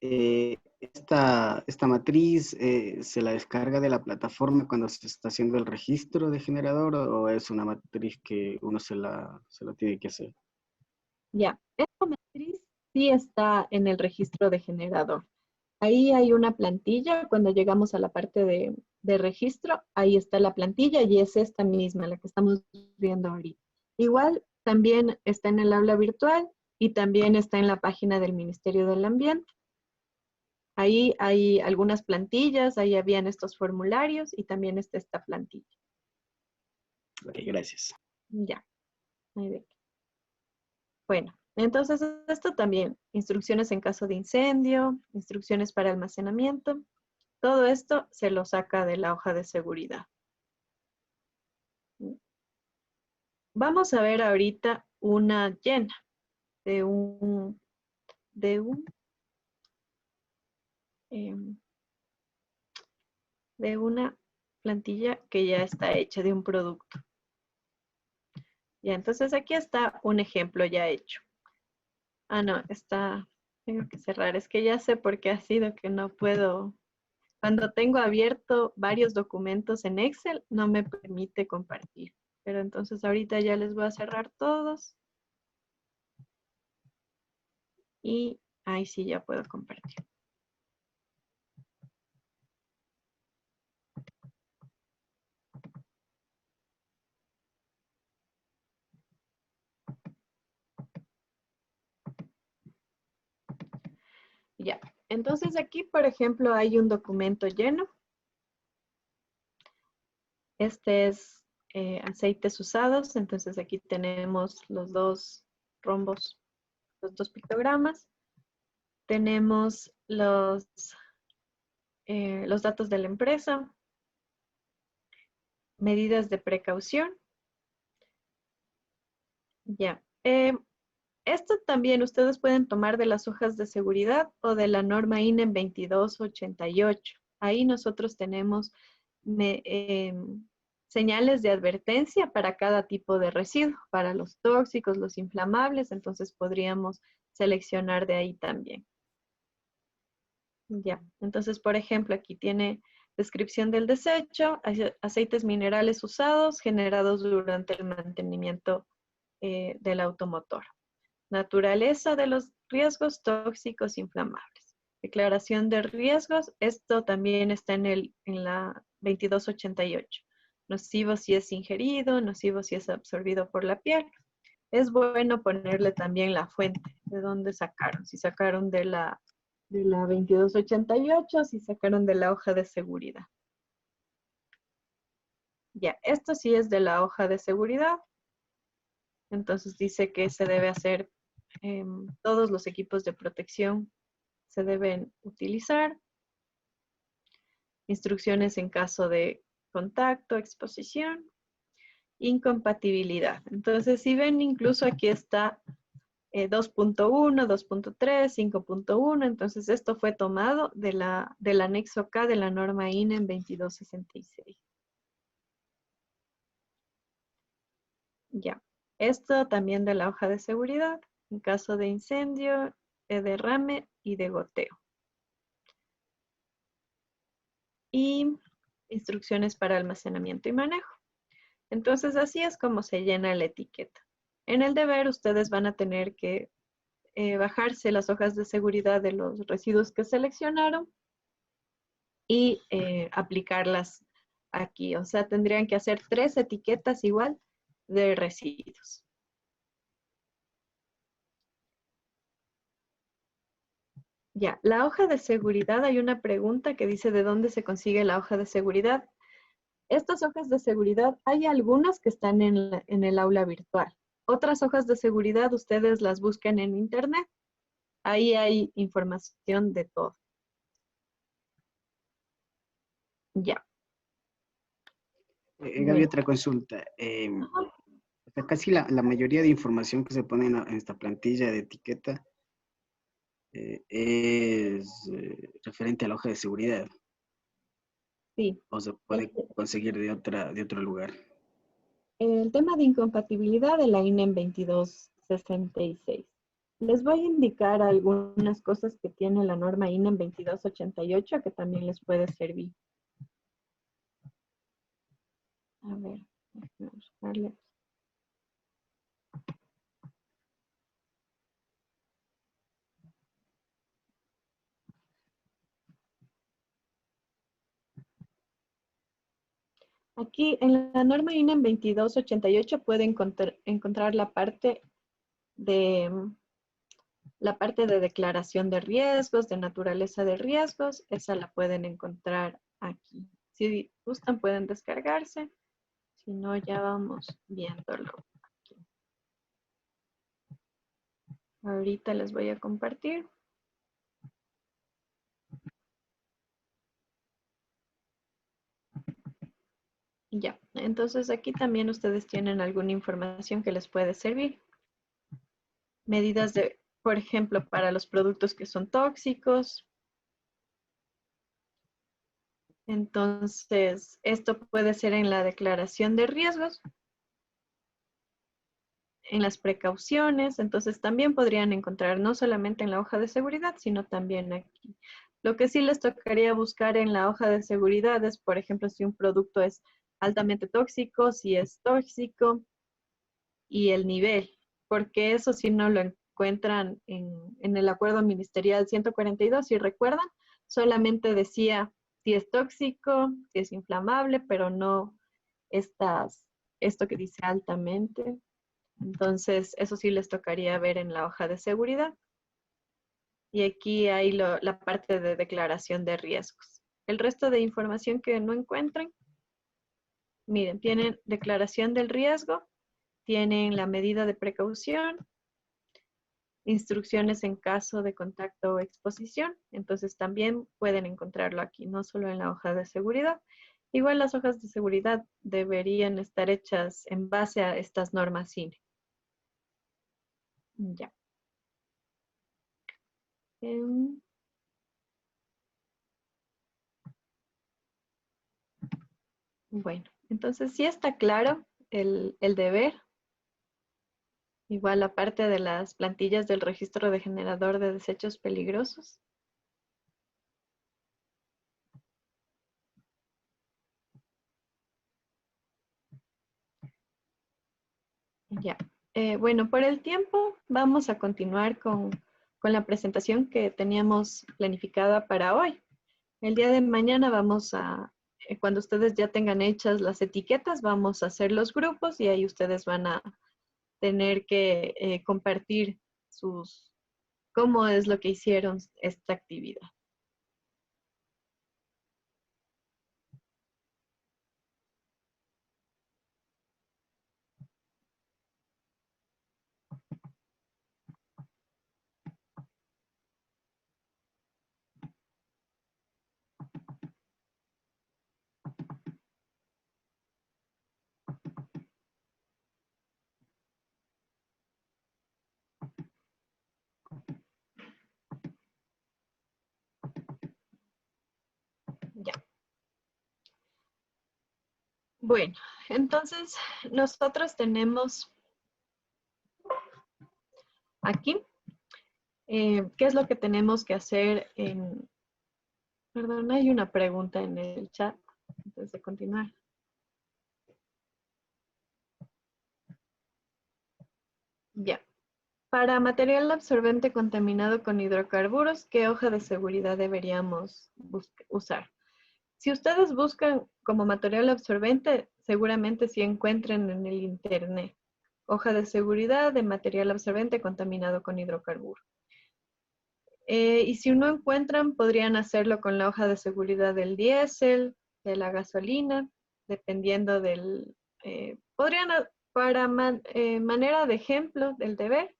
Esta matriz se la descarga de la plataforma cuando se está haciendo el registro de generador o es una matriz que uno se la tiene que hacer? Ya, esta matriz sí está en el registro de generador. Ahí hay una plantilla cuando llegamos a la parte de registro, ahí está la plantilla y es esta misma, la que estamos viendo ahorita. Igual también está en el aula virtual y también está en la página del Ministerio del Ambiente. Ahí hay algunas plantillas, ahí habían estos formularios y también está esta plantilla. Ok, gracias. Ya. Ahí ve. Bueno, entonces esto también, instrucciones en caso de incendio, instrucciones para almacenamiento, todo esto se lo saca de la hoja de seguridad. Vamos a ver ahorita una llena de de una plantilla que ya está hecha de un producto. Ya, entonces aquí está un ejemplo ya hecho. Ah, no, tengo que cerrar. Es que ya sé por qué ha sido que no puedo. Cuando tengo abierto varios documentos en Excel, no me permite compartir. Pero entonces ahorita ya les voy a cerrar todos. Y ahí sí ya puedo compartir. Ya, entonces aquí, por ejemplo, hay un documento lleno. Este es aceites usados, entonces aquí tenemos los dos rombos, los dos pictogramas. Tenemos los datos de la empresa, medidas de precaución. Ya. Esto también ustedes pueden tomar de las hojas de seguridad o de la norma INE 2288. Ahí nosotros tenemos señales de advertencia para cada tipo de residuo, para los tóxicos, los inflamables, entonces podríamos seleccionar de ahí también. Ya, entonces por ejemplo aquí tiene descripción del desecho, aceites minerales usados generados durante el mantenimiento del automotor. Naturaleza de los riesgos tóxicos inflamables. Declaración de riesgos, esto también está en la 2288. Nocivo si es ingerido, nocivo si es absorbido por la piel. Es bueno ponerle también la fuente, de dónde sacaron. Si sacaron de la 2288, si sacaron de la hoja de seguridad. Ya, esto sí es de la hoja de seguridad. Entonces dice que se debe hacer, todos los equipos de protección se deben utilizar. Instrucciones en caso de contacto, exposición, incompatibilidad. Entonces, si ven, incluso aquí está 2.1, 2.3, 5.1. Entonces, esto fue tomado del anexo K de la norma INE en 2266. Ya. Esto también de la hoja de seguridad, en caso de incendio, de derrame y de goteo. Y instrucciones para almacenamiento y manejo. Entonces, así es como se llena la etiqueta. En el deber, ustedes van a tener que bajarse las hojas de seguridad de los residuos que seleccionaron y aplicarlas aquí. O sea, tendrían que hacer 3 etiquetas igual de residuos. Ya, la hoja de seguridad, hay una pregunta que dice ¿de dónde se consigue la hoja de seguridad? Estas hojas de seguridad, hay algunas que están en el aula virtual. Otras hojas de seguridad ustedes las buscan en internet. Ahí hay información de todo. Ya. Gaby, otra consulta. Casi la mayoría de información que se pone en esta plantilla de etiqueta es referente a la hoja de seguridad. Sí. O se puede conseguir de otro lugar. El tema de incompatibilidad de la INE en 2266. Les voy a indicar algunas cosas que tiene la norma INE en 2288 que también les puede servir. A ver, déjenme buscarle. Aquí en la norma INEM 2288 puede encontrar la parte de declaración de riesgos, de naturaleza de riesgos. Esa la pueden encontrar aquí. Si gustan pueden descargarse. Si no, ya vamos viéndolo. Ahorita les voy a compartir. Ya, entonces aquí también ustedes tienen alguna información que les puede servir. Medidas de, por ejemplo, para los productos que son tóxicos. Entonces, esto puede ser en la declaración de riesgos, en las precauciones. Entonces, también podrían encontrar no solamente en la hoja de seguridad, sino también aquí. Lo que sí les tocaría buscar en la hoja de seguridad es, por ejemplo, si un producto es altamente tóxico, si es tóxico y el nivel, porque eso sí no lo encuentran en el acuerdo ministerial 142, si recuerdan, solamente decía si es tóxico, si es inflamable, pero no esto que dice altamente. Entonces, eso sí les tocaría ver en la hoja de seguridad. Y aquí hay la parte de declaración de riesgos. El resto de información que no encuentren, miren, tienen declaración del riesgo, tienen la medida de precaución, instrucciones en caso de contacto o exposición. Entonces también pueden encontrarlo aquí, no solo en la hoja de seguridad. Igual las hojas de seguridad deberían estar hechas en base a estas normas CINE. Ya. Bueno, entonces sí está claro el deber. Igual la parte de las plantillas del registro de generador de desechos peligrosos. Ya. Bueno, por el tiempo vamos a continuar con la presentación que teníamos planificada para hoy. El día de mañana vamos a, cuando ustedes ya tengan hechas las etiquetas, vamos a hacer los grupos y ahí ustedes van a tener que compartir cómo es lo que hicieron esta actividad. Ya. Bueno, entonces nosotros tenemos aquí, ¿qué es lo que tenemos que hacer perdón, hay una pregunta en el chat antes de continuar. Ya. Para material absorbente contaminado con hidrocarburos, ¿qué hoja de seguridad deberíamos usar? Si ustedes buscan como material absorbente, seguramente sí encuentren en el internet hoja de seguridad de material absorbente contaminado con hidrocarburos. Y si no encuentran, podrían hacerlo con la hoja de seguridad del diésel, de la gasolina, dependiendo del... para manera de ejemplo del deber,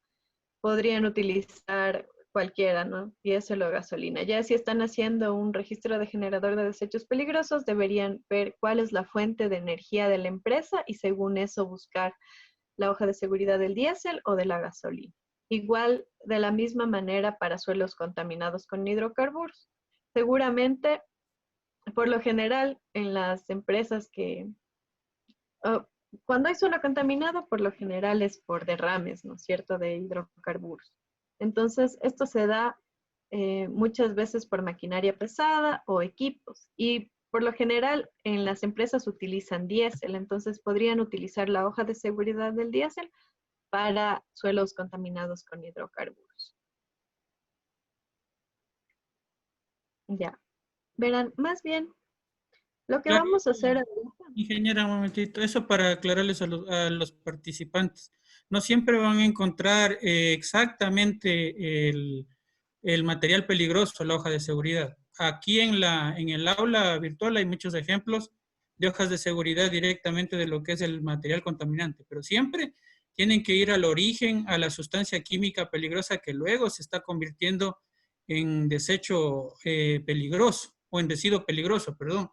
podrían utilizar cualquiera, ¿no? Diésel o gasolina. Ya si están haciendo un registro de generador de desechos peligrosos, deberían ver cuál es la fuente de energía de la empresa y según eso buscar la hoja de seguridad del diésel o de la gasolina. Igual, de la misma manera para suelos contaminados con hidrocarburos. Seguramente, por lo general, en las empresas cuando hay suelo contaminado, por lo general es por derrames, ¿no es cierto?, de hidrocarburos. Entonces, esto se da muchas veces por maquinaria pesada o equipos. Y por lo general, en las empresas utilizan diésel, entonces podrían utilizar la hoja de seguridad del diésel para suelos contaminados con hidrocarburos. Ya. Verán, más bien, Lo que Claro, vamos a hacer ahorita, ingeniera, un momentito, eso para aclararles a los participantes. No siempre van a encontrar exactamente el material peligroso, la hoja de seguridad. Aquí en el aula virtual hay muchos ejemplos de hojas de seguridad directamente de lo que es el material contaminante, pero siempre tienen que ir al origen, a la sustancia química peligrosa que luego se está convirtiendo en desecho peligroso o en residuo peligroso, perdón.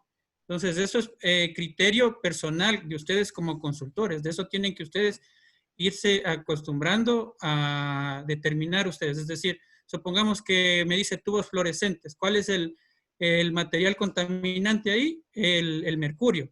Entonces, eso es criterio personal de ustedes como consultores. De eso tienen que ustedes irse acostumbrando a determinar ustedes. Es decir, supongamos que me dice tubos fluorescentes. ¿Cuál es el material contaminante ahí? El mercurio.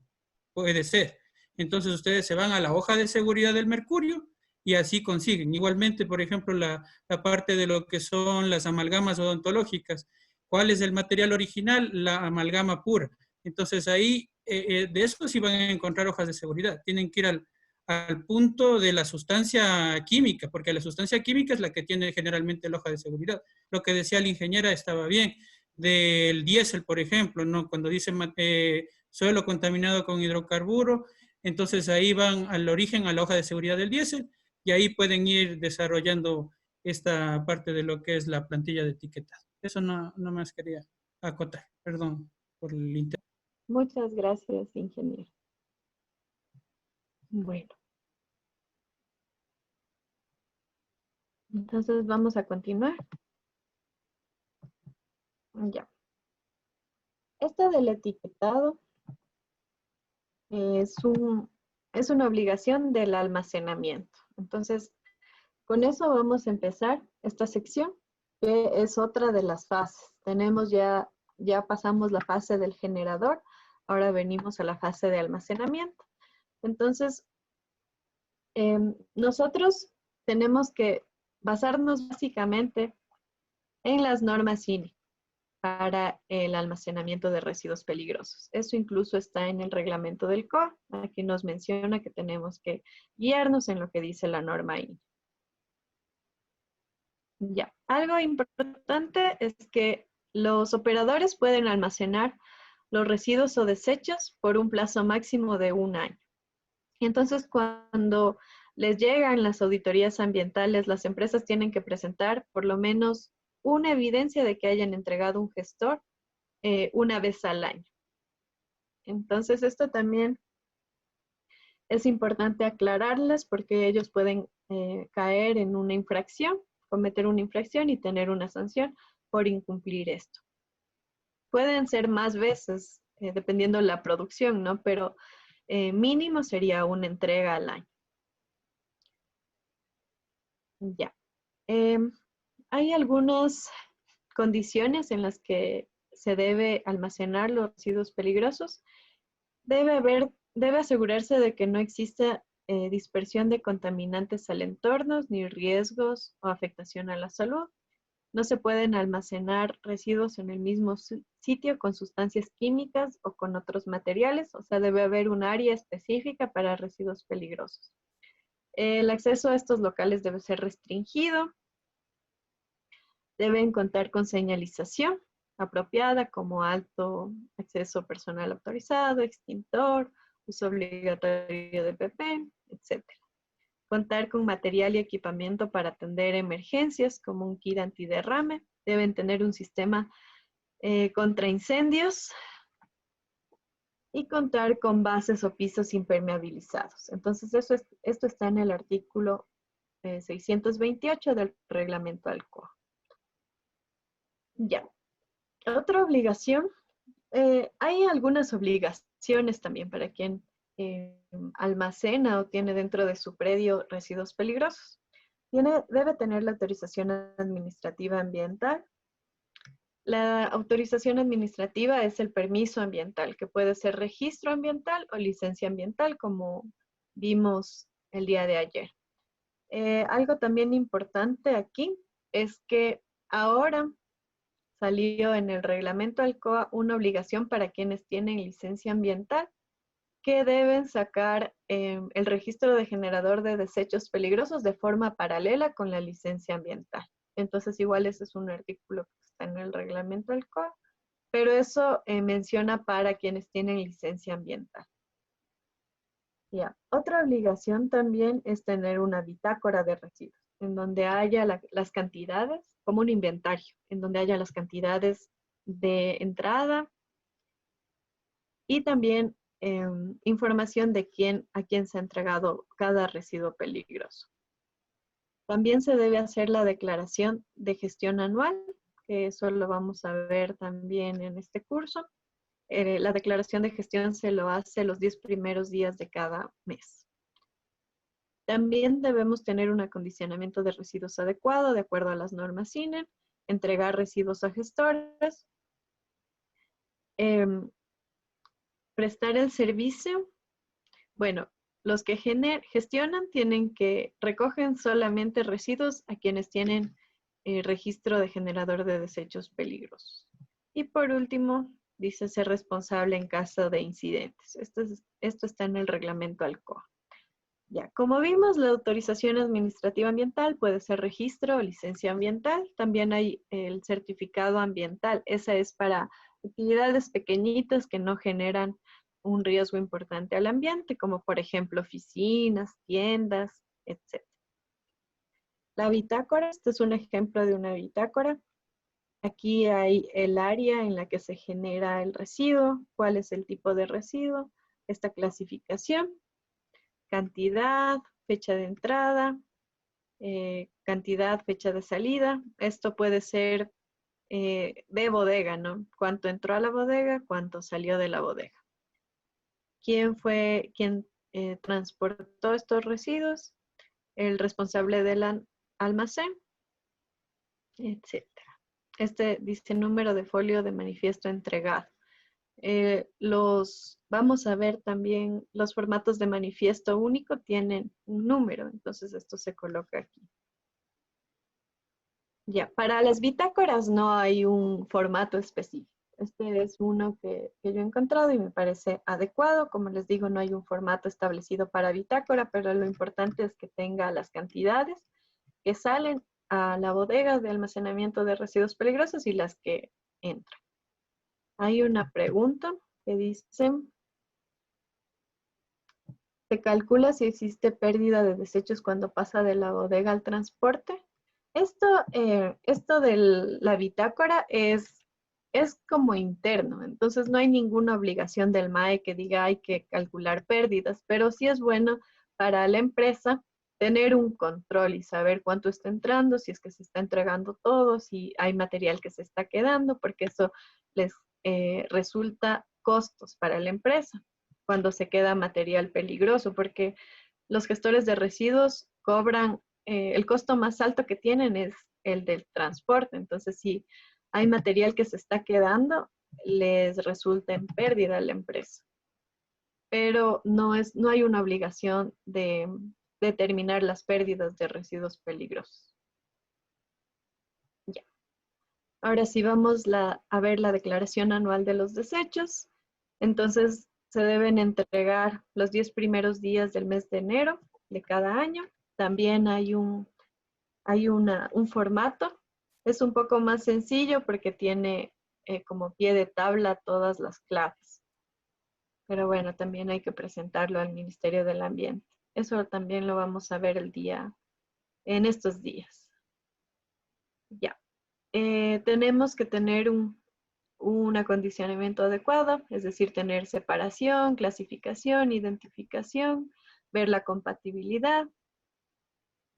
Puede ser. Entonces, ustedes se van a la hoja de seguridad del mercurio y así consiguen. Igualmente, por ejemplo, la parte de lo que son las amalgamas odontológicas. ¿Cuál es el material original? La amalgama pura. Entonces ahí, de eso sí van a encontrar hojas de seguridad. Tienen que ir al punto de la sustancia química, porque la sustancia química es la que tiene generalmente la hoja de seguridad. Lo que decía la ingeniera estaba bien. Del diésel, por ejemplo, ¿no? Cuando dice suelo contaminado con hidrocarburo, entonces ahí van al origen, a la hoja de seguridad del diésel, y ahí pueden ir desarrollando esta parte de lo que es la plantilla de etiquetado. Eso no más quería acotar, perdón por el interés. muchas gracias, ingeniero. Bueno, entonces vamos a continuar. Ya. Esto del etiquetado es una obligación del almacenamiento. Entonces, con eso vamos a empezar esta sección, que es otra de las fases. Tenemos ya pasamos la fase del generador, ahora venimos a la fase de almacenamiento. Entonces, nosotros tenemos que basarnos básicamente en las normas INE para el almacenamiento de residuos peligrosos. Eso incluso está en el reglamento del COA. Aquí nos menciona que tenemos que guiarnos en lo que dice la norma INE. Ya, algo importante es que los operadores pueden almacenar los residuos o desechos por un plazo máximo de 1 año. Y entonces, cuando les llegan las auditorías ambientales, las empresas tienen que presentar por lo menos una evidencia de que hayan entregado un gestor una vez al año. Entonces, esto también es importante aclararles porque ellos pueden caer en una infracción, cometer una infracción y tener una sanción por incumplir esto. Pueden ser más veces, dependiendo de la producción, ¿no? Pero mínimo sería una entrega al año. Ya. Hay algunas condiciones en las que se debe almacenar los residuos peligrosos. Debe asegurarse de que no exista dispersión de contaminantes al entorno, ni riesgos o afectación a la salud. No se pueden almacenar residuos en el mismo sitio con sustancias químicas o con otros materiales, o sea, debe haber un área específica para residuos peligrosos. El acceso a estos locales debe ser restringido. Deben contar con señalización apropiada como alto acceso personal autorizado, extintor, uso obligatorio de PP, etc. Contar con material y equipamiento para atender emergencias como un kit antiderrame. Deben tener un sistema contra incendios y contar con bases o pisos impermeabilizados. Entonces, esto está en el artículo 628 del reglamento del COA. Ya. Otra obligación, hay algunas obligaciones también para quien almacena o tiene dentro de su predio residuos peligrosos. Debe tener la autorización administrativa ambiental. La autorización administrativa es el permiso ambiental, que puede ser registro ambiental o licencia ambiental, como vimos el día de ayer. Algo también importante aquí es que ahora salió en el reglamento del COA una obligación para quienes tienen licencia ambiental que deben sacar el registro de generador de desechos peligrosos de forma paralela con la licencia ambiental. Entonces, igual ese es un artículo que está en el reglamento del COA pero eso menciona para quienes tienen licencia ambiental. Ya. Otra obligación también es tener una bitácora de residuos, en donde haya las cantidades, como un inventario, en donde haya las cantidades de entrada y también información de a quién se ha entregado cada residuo peligroso. También se debe hacer la declaración de gestión anual, que eso lo vamos a ver también en este curso. La declaración de gestión se lo hace los 10 primeros días de cada mes. También debemos tener un acondicionamiento de residuos adecuado, de acuerdo a las normas INE, entregar residuos a gestores, prestar el servicio. Bueno, los que gestionan recogen solamente residuos a quienes tienen registro de generador de desechos peligrosos. Y por último, dice ser responsable en caso de incidentes. Esto está en el reglamento ALCOA. Ya, como vimos, la autorización administrativa ambiental puede ser registro o licencia ambiental. También hay el certificado ambiental. Esa es para actividades pequeñitas que no generan un riesgo importante al ambiente, como por ejemplo oficinas, tiendas, etc. La bitácora, este es un ejemplo de una bitácora. Aquí hay el área en la que se genera el residuo, cuál es el tipo de residuo, esta clasificación, cantidad, fecha de entrada, cantidad, fecha de salida. Esto puede ser de bodega, ¿no? Cuánto entró a la bodega, cuánto salió de la bodega. ¿Quién fue quien transportó estos residuos? El responsable del almacén, etc. Este dice número de folio de manifiesto entregado. Vamos a ver también los formatos de manifiesto único tienen un número, entonces esto se coloca aquí. Ya, para las bitácoras no hay un formato específico. Este es uno que yo he encontrado y me parece adecuado. Como les digo, no hay un formato establecido para bitácora, pero lo importante es que tenga las cantidades que salen a la bodega de almacenamiento de residuos peligrosos y las que entran. Hay una pregunta que dice, ¿se calcula si existe pérdida de desechos cuando pasa de la bodega al transporte? Esto de la bitácora es como interno, entonces no hay ninguna obligación del MAE que diga hay que calcular pérdidas, pero sí es bueno para la empresa tener un control y saber cuánto está entrando, si es que se está entregando todo, si hay material que se está quedando, porque eso les resulta costos para la empresa cuando se queda material peligroso, porque los gestores de residuos cobran, el costo más alto que tienen es el del transporte, entonces si hay material que se está quedando, les resulta en pérdida a la empresa. Pero no hay una obligación de determinar las pérdidas de residuos peligrosos. Ya. Ahora sí vamos a ver la declaración anual de los desechos. Entonces se deben entregar los 10 primeros días del mes de enero de cada año. También hay un formato. Es un poco más sencillo porque tiene como pie de tabla todas las claves. Pero bueno, también hay que presentarlo al Ministerio del Ambiente. Eso también lo vamos a ver en estos días. Ya. Tenemos que tener un acondicionamiento adecuado, es decir, tener separación, clasificación, identificación, ver la compatibilidad,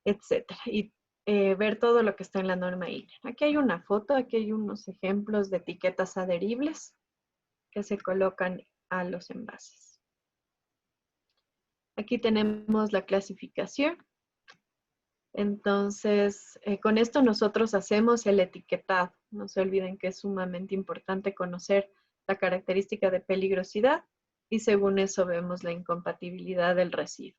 etcétera. Y ver todo lo que está en la norma INE. Aquí hay una foto, aquí hay unos ejemplos de etiquetas adheribles que se colocan a los envases. Aquí tenemos la clasificación. Entonces, con esto nosotros hacemos el etiquetado. No se olviden que es sumamente importante conocer la característica de peligrosidad y según eso vemos la incompatibilidad del residuo.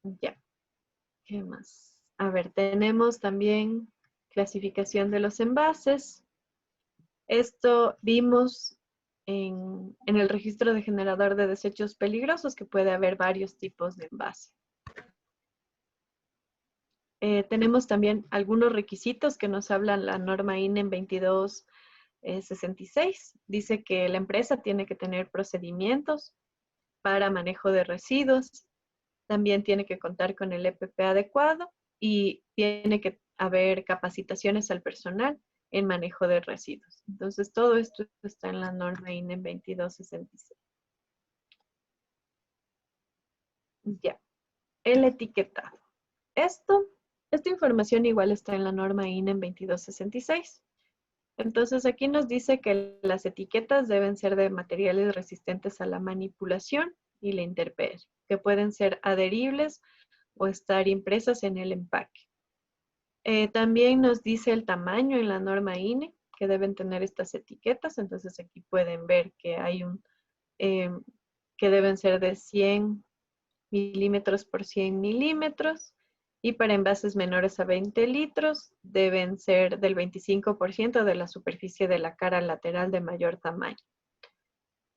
Ya. ¿Qué más? A ver, tenemos también clasificación de los envases. Esto vimos en el registro de generador de desechos peligrosos que puede haber varios tipos de envase. tenemos también algunos requisitos que nos hablan la norma INE en 2266. Dice que la empresa tiene que tener procedimientos para manejo de residuos, también tiene que contar con el EPP adecuado y tiene que haber capacitaciones al personal en manejo de residuos. Entonces, todo esto está en la norma INE 2266. Ya, el etiquetado. Esta información igual está en la norma INE en 2266. Entonces, aquí nos dice que las etiquetas deben ser de materiales resistentes a la manipulación y la intemperie, que pueden ser adheribles o estar impresas en el empaque. También nos dice el tamaño en la norma INE que deben tener estas etiquetas. Entonces aquí pueden ver que hay que deben ser de 100 milímetros por 100 milímetros y para envases menores a 20 litros deben ser del 25% de la superficie de la cara lateral de mayor tamaño.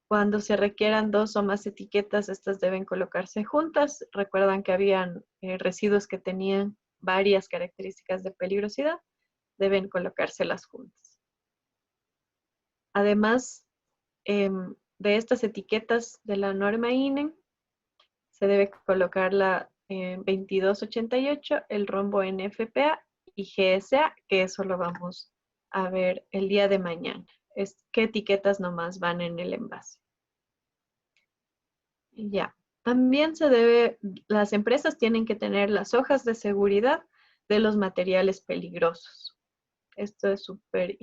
Cuando se requieran 2 o más etiquetas, estas deben colocarse juntas. Recuerdan que habían residuos que tenían varias características de peligrosidad, deben colocárselas juntas. Además de estas etiquetas de la norma INE, se debe colocar la 2288, el rombo NFPA y GSA, que eso lo vamos a ver el día de mañana. ¿Qué etiquetas nomás van en el envase? Ya. También las empresas tienen que tener las hojas de seguridad de los materiales peligrosos. Esto es súper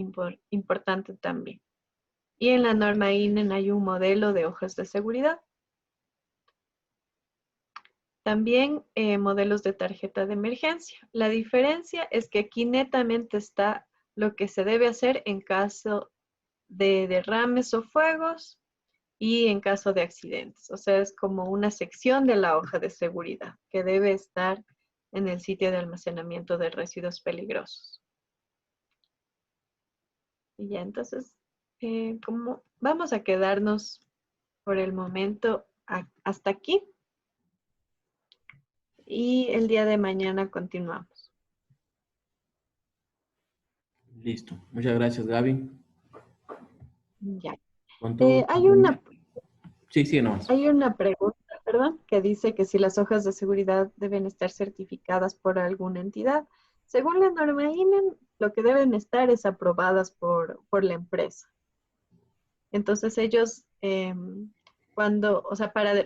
importante también. Y en la norma INE hay un modelo de hojas de seguridad. También modelos de tarjeta de emergencia. La diferencia es que aquí netamente está lo que se debe hacer en caso de derrames o fuegos y en caso de accidentes. O sea, es como una sección de la hoja de seguridad que debe estar en el sitio de almacenamiento de residuos peligrosos. Y ya, entonces, vamos a quedarnos por el momento hasta aquí. Y el día de mañana continuamos. Listo. Muchas gracias, Gaby. Ya. Con todo, Hay una pregunta, perdón, que dice que si las hojas de seguridad deben estar certificadas por alguna entidad. Según la norma INE, lo que deben estar es aprobadas por la empresa. Entonces ellos, para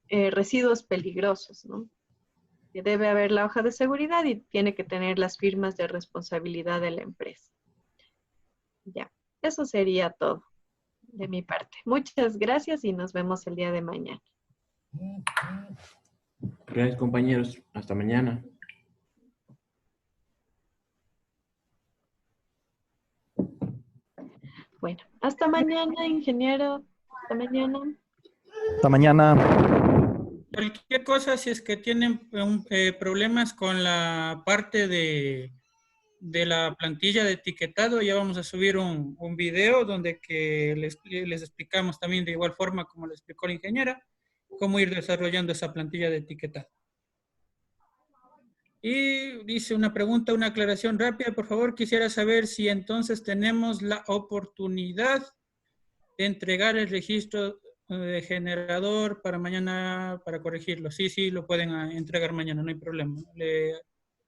residuos peligrosos, ¿no? Que debe haber la hoja de seguridad y tiene que tener las firmas de responsabilidad de la empresa. Ya, eso sería todo de mi parte. Muchas gracias y nos vemos el día de mañana. Gracias, compañeros. Hasta mañana. Bueno, hasta mañana, ingeniero. Hasta mañana. Hasta mañana. Cualquier cosa, si es que tienen problemas con la parte de la plantilla de etiquetado, ya vamos a subir un video donde que les explicamos también de igual forma como le explicó la ingeniera, cómo ir desarrollando esa plantilla de etiquetado. Y dice una pregunta, una aclaración rápida, por favor. Quisiera saber si entonces tenemos la oportunidad de entregar el registro de generador para mañana, para corregirlo. Sí, lo pueden entregar mañana, no hay problema. Le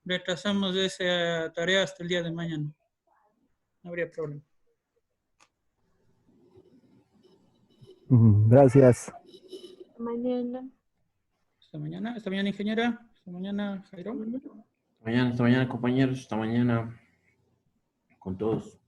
retrasamos esa tarea hasta el día de mañana. No habría problema. Gracias. Hasta mañana. Hasta mañana, ingeniera. Hasta mañana, Jairo. Hasta mañana, compañeros. Hasta mañana con todos.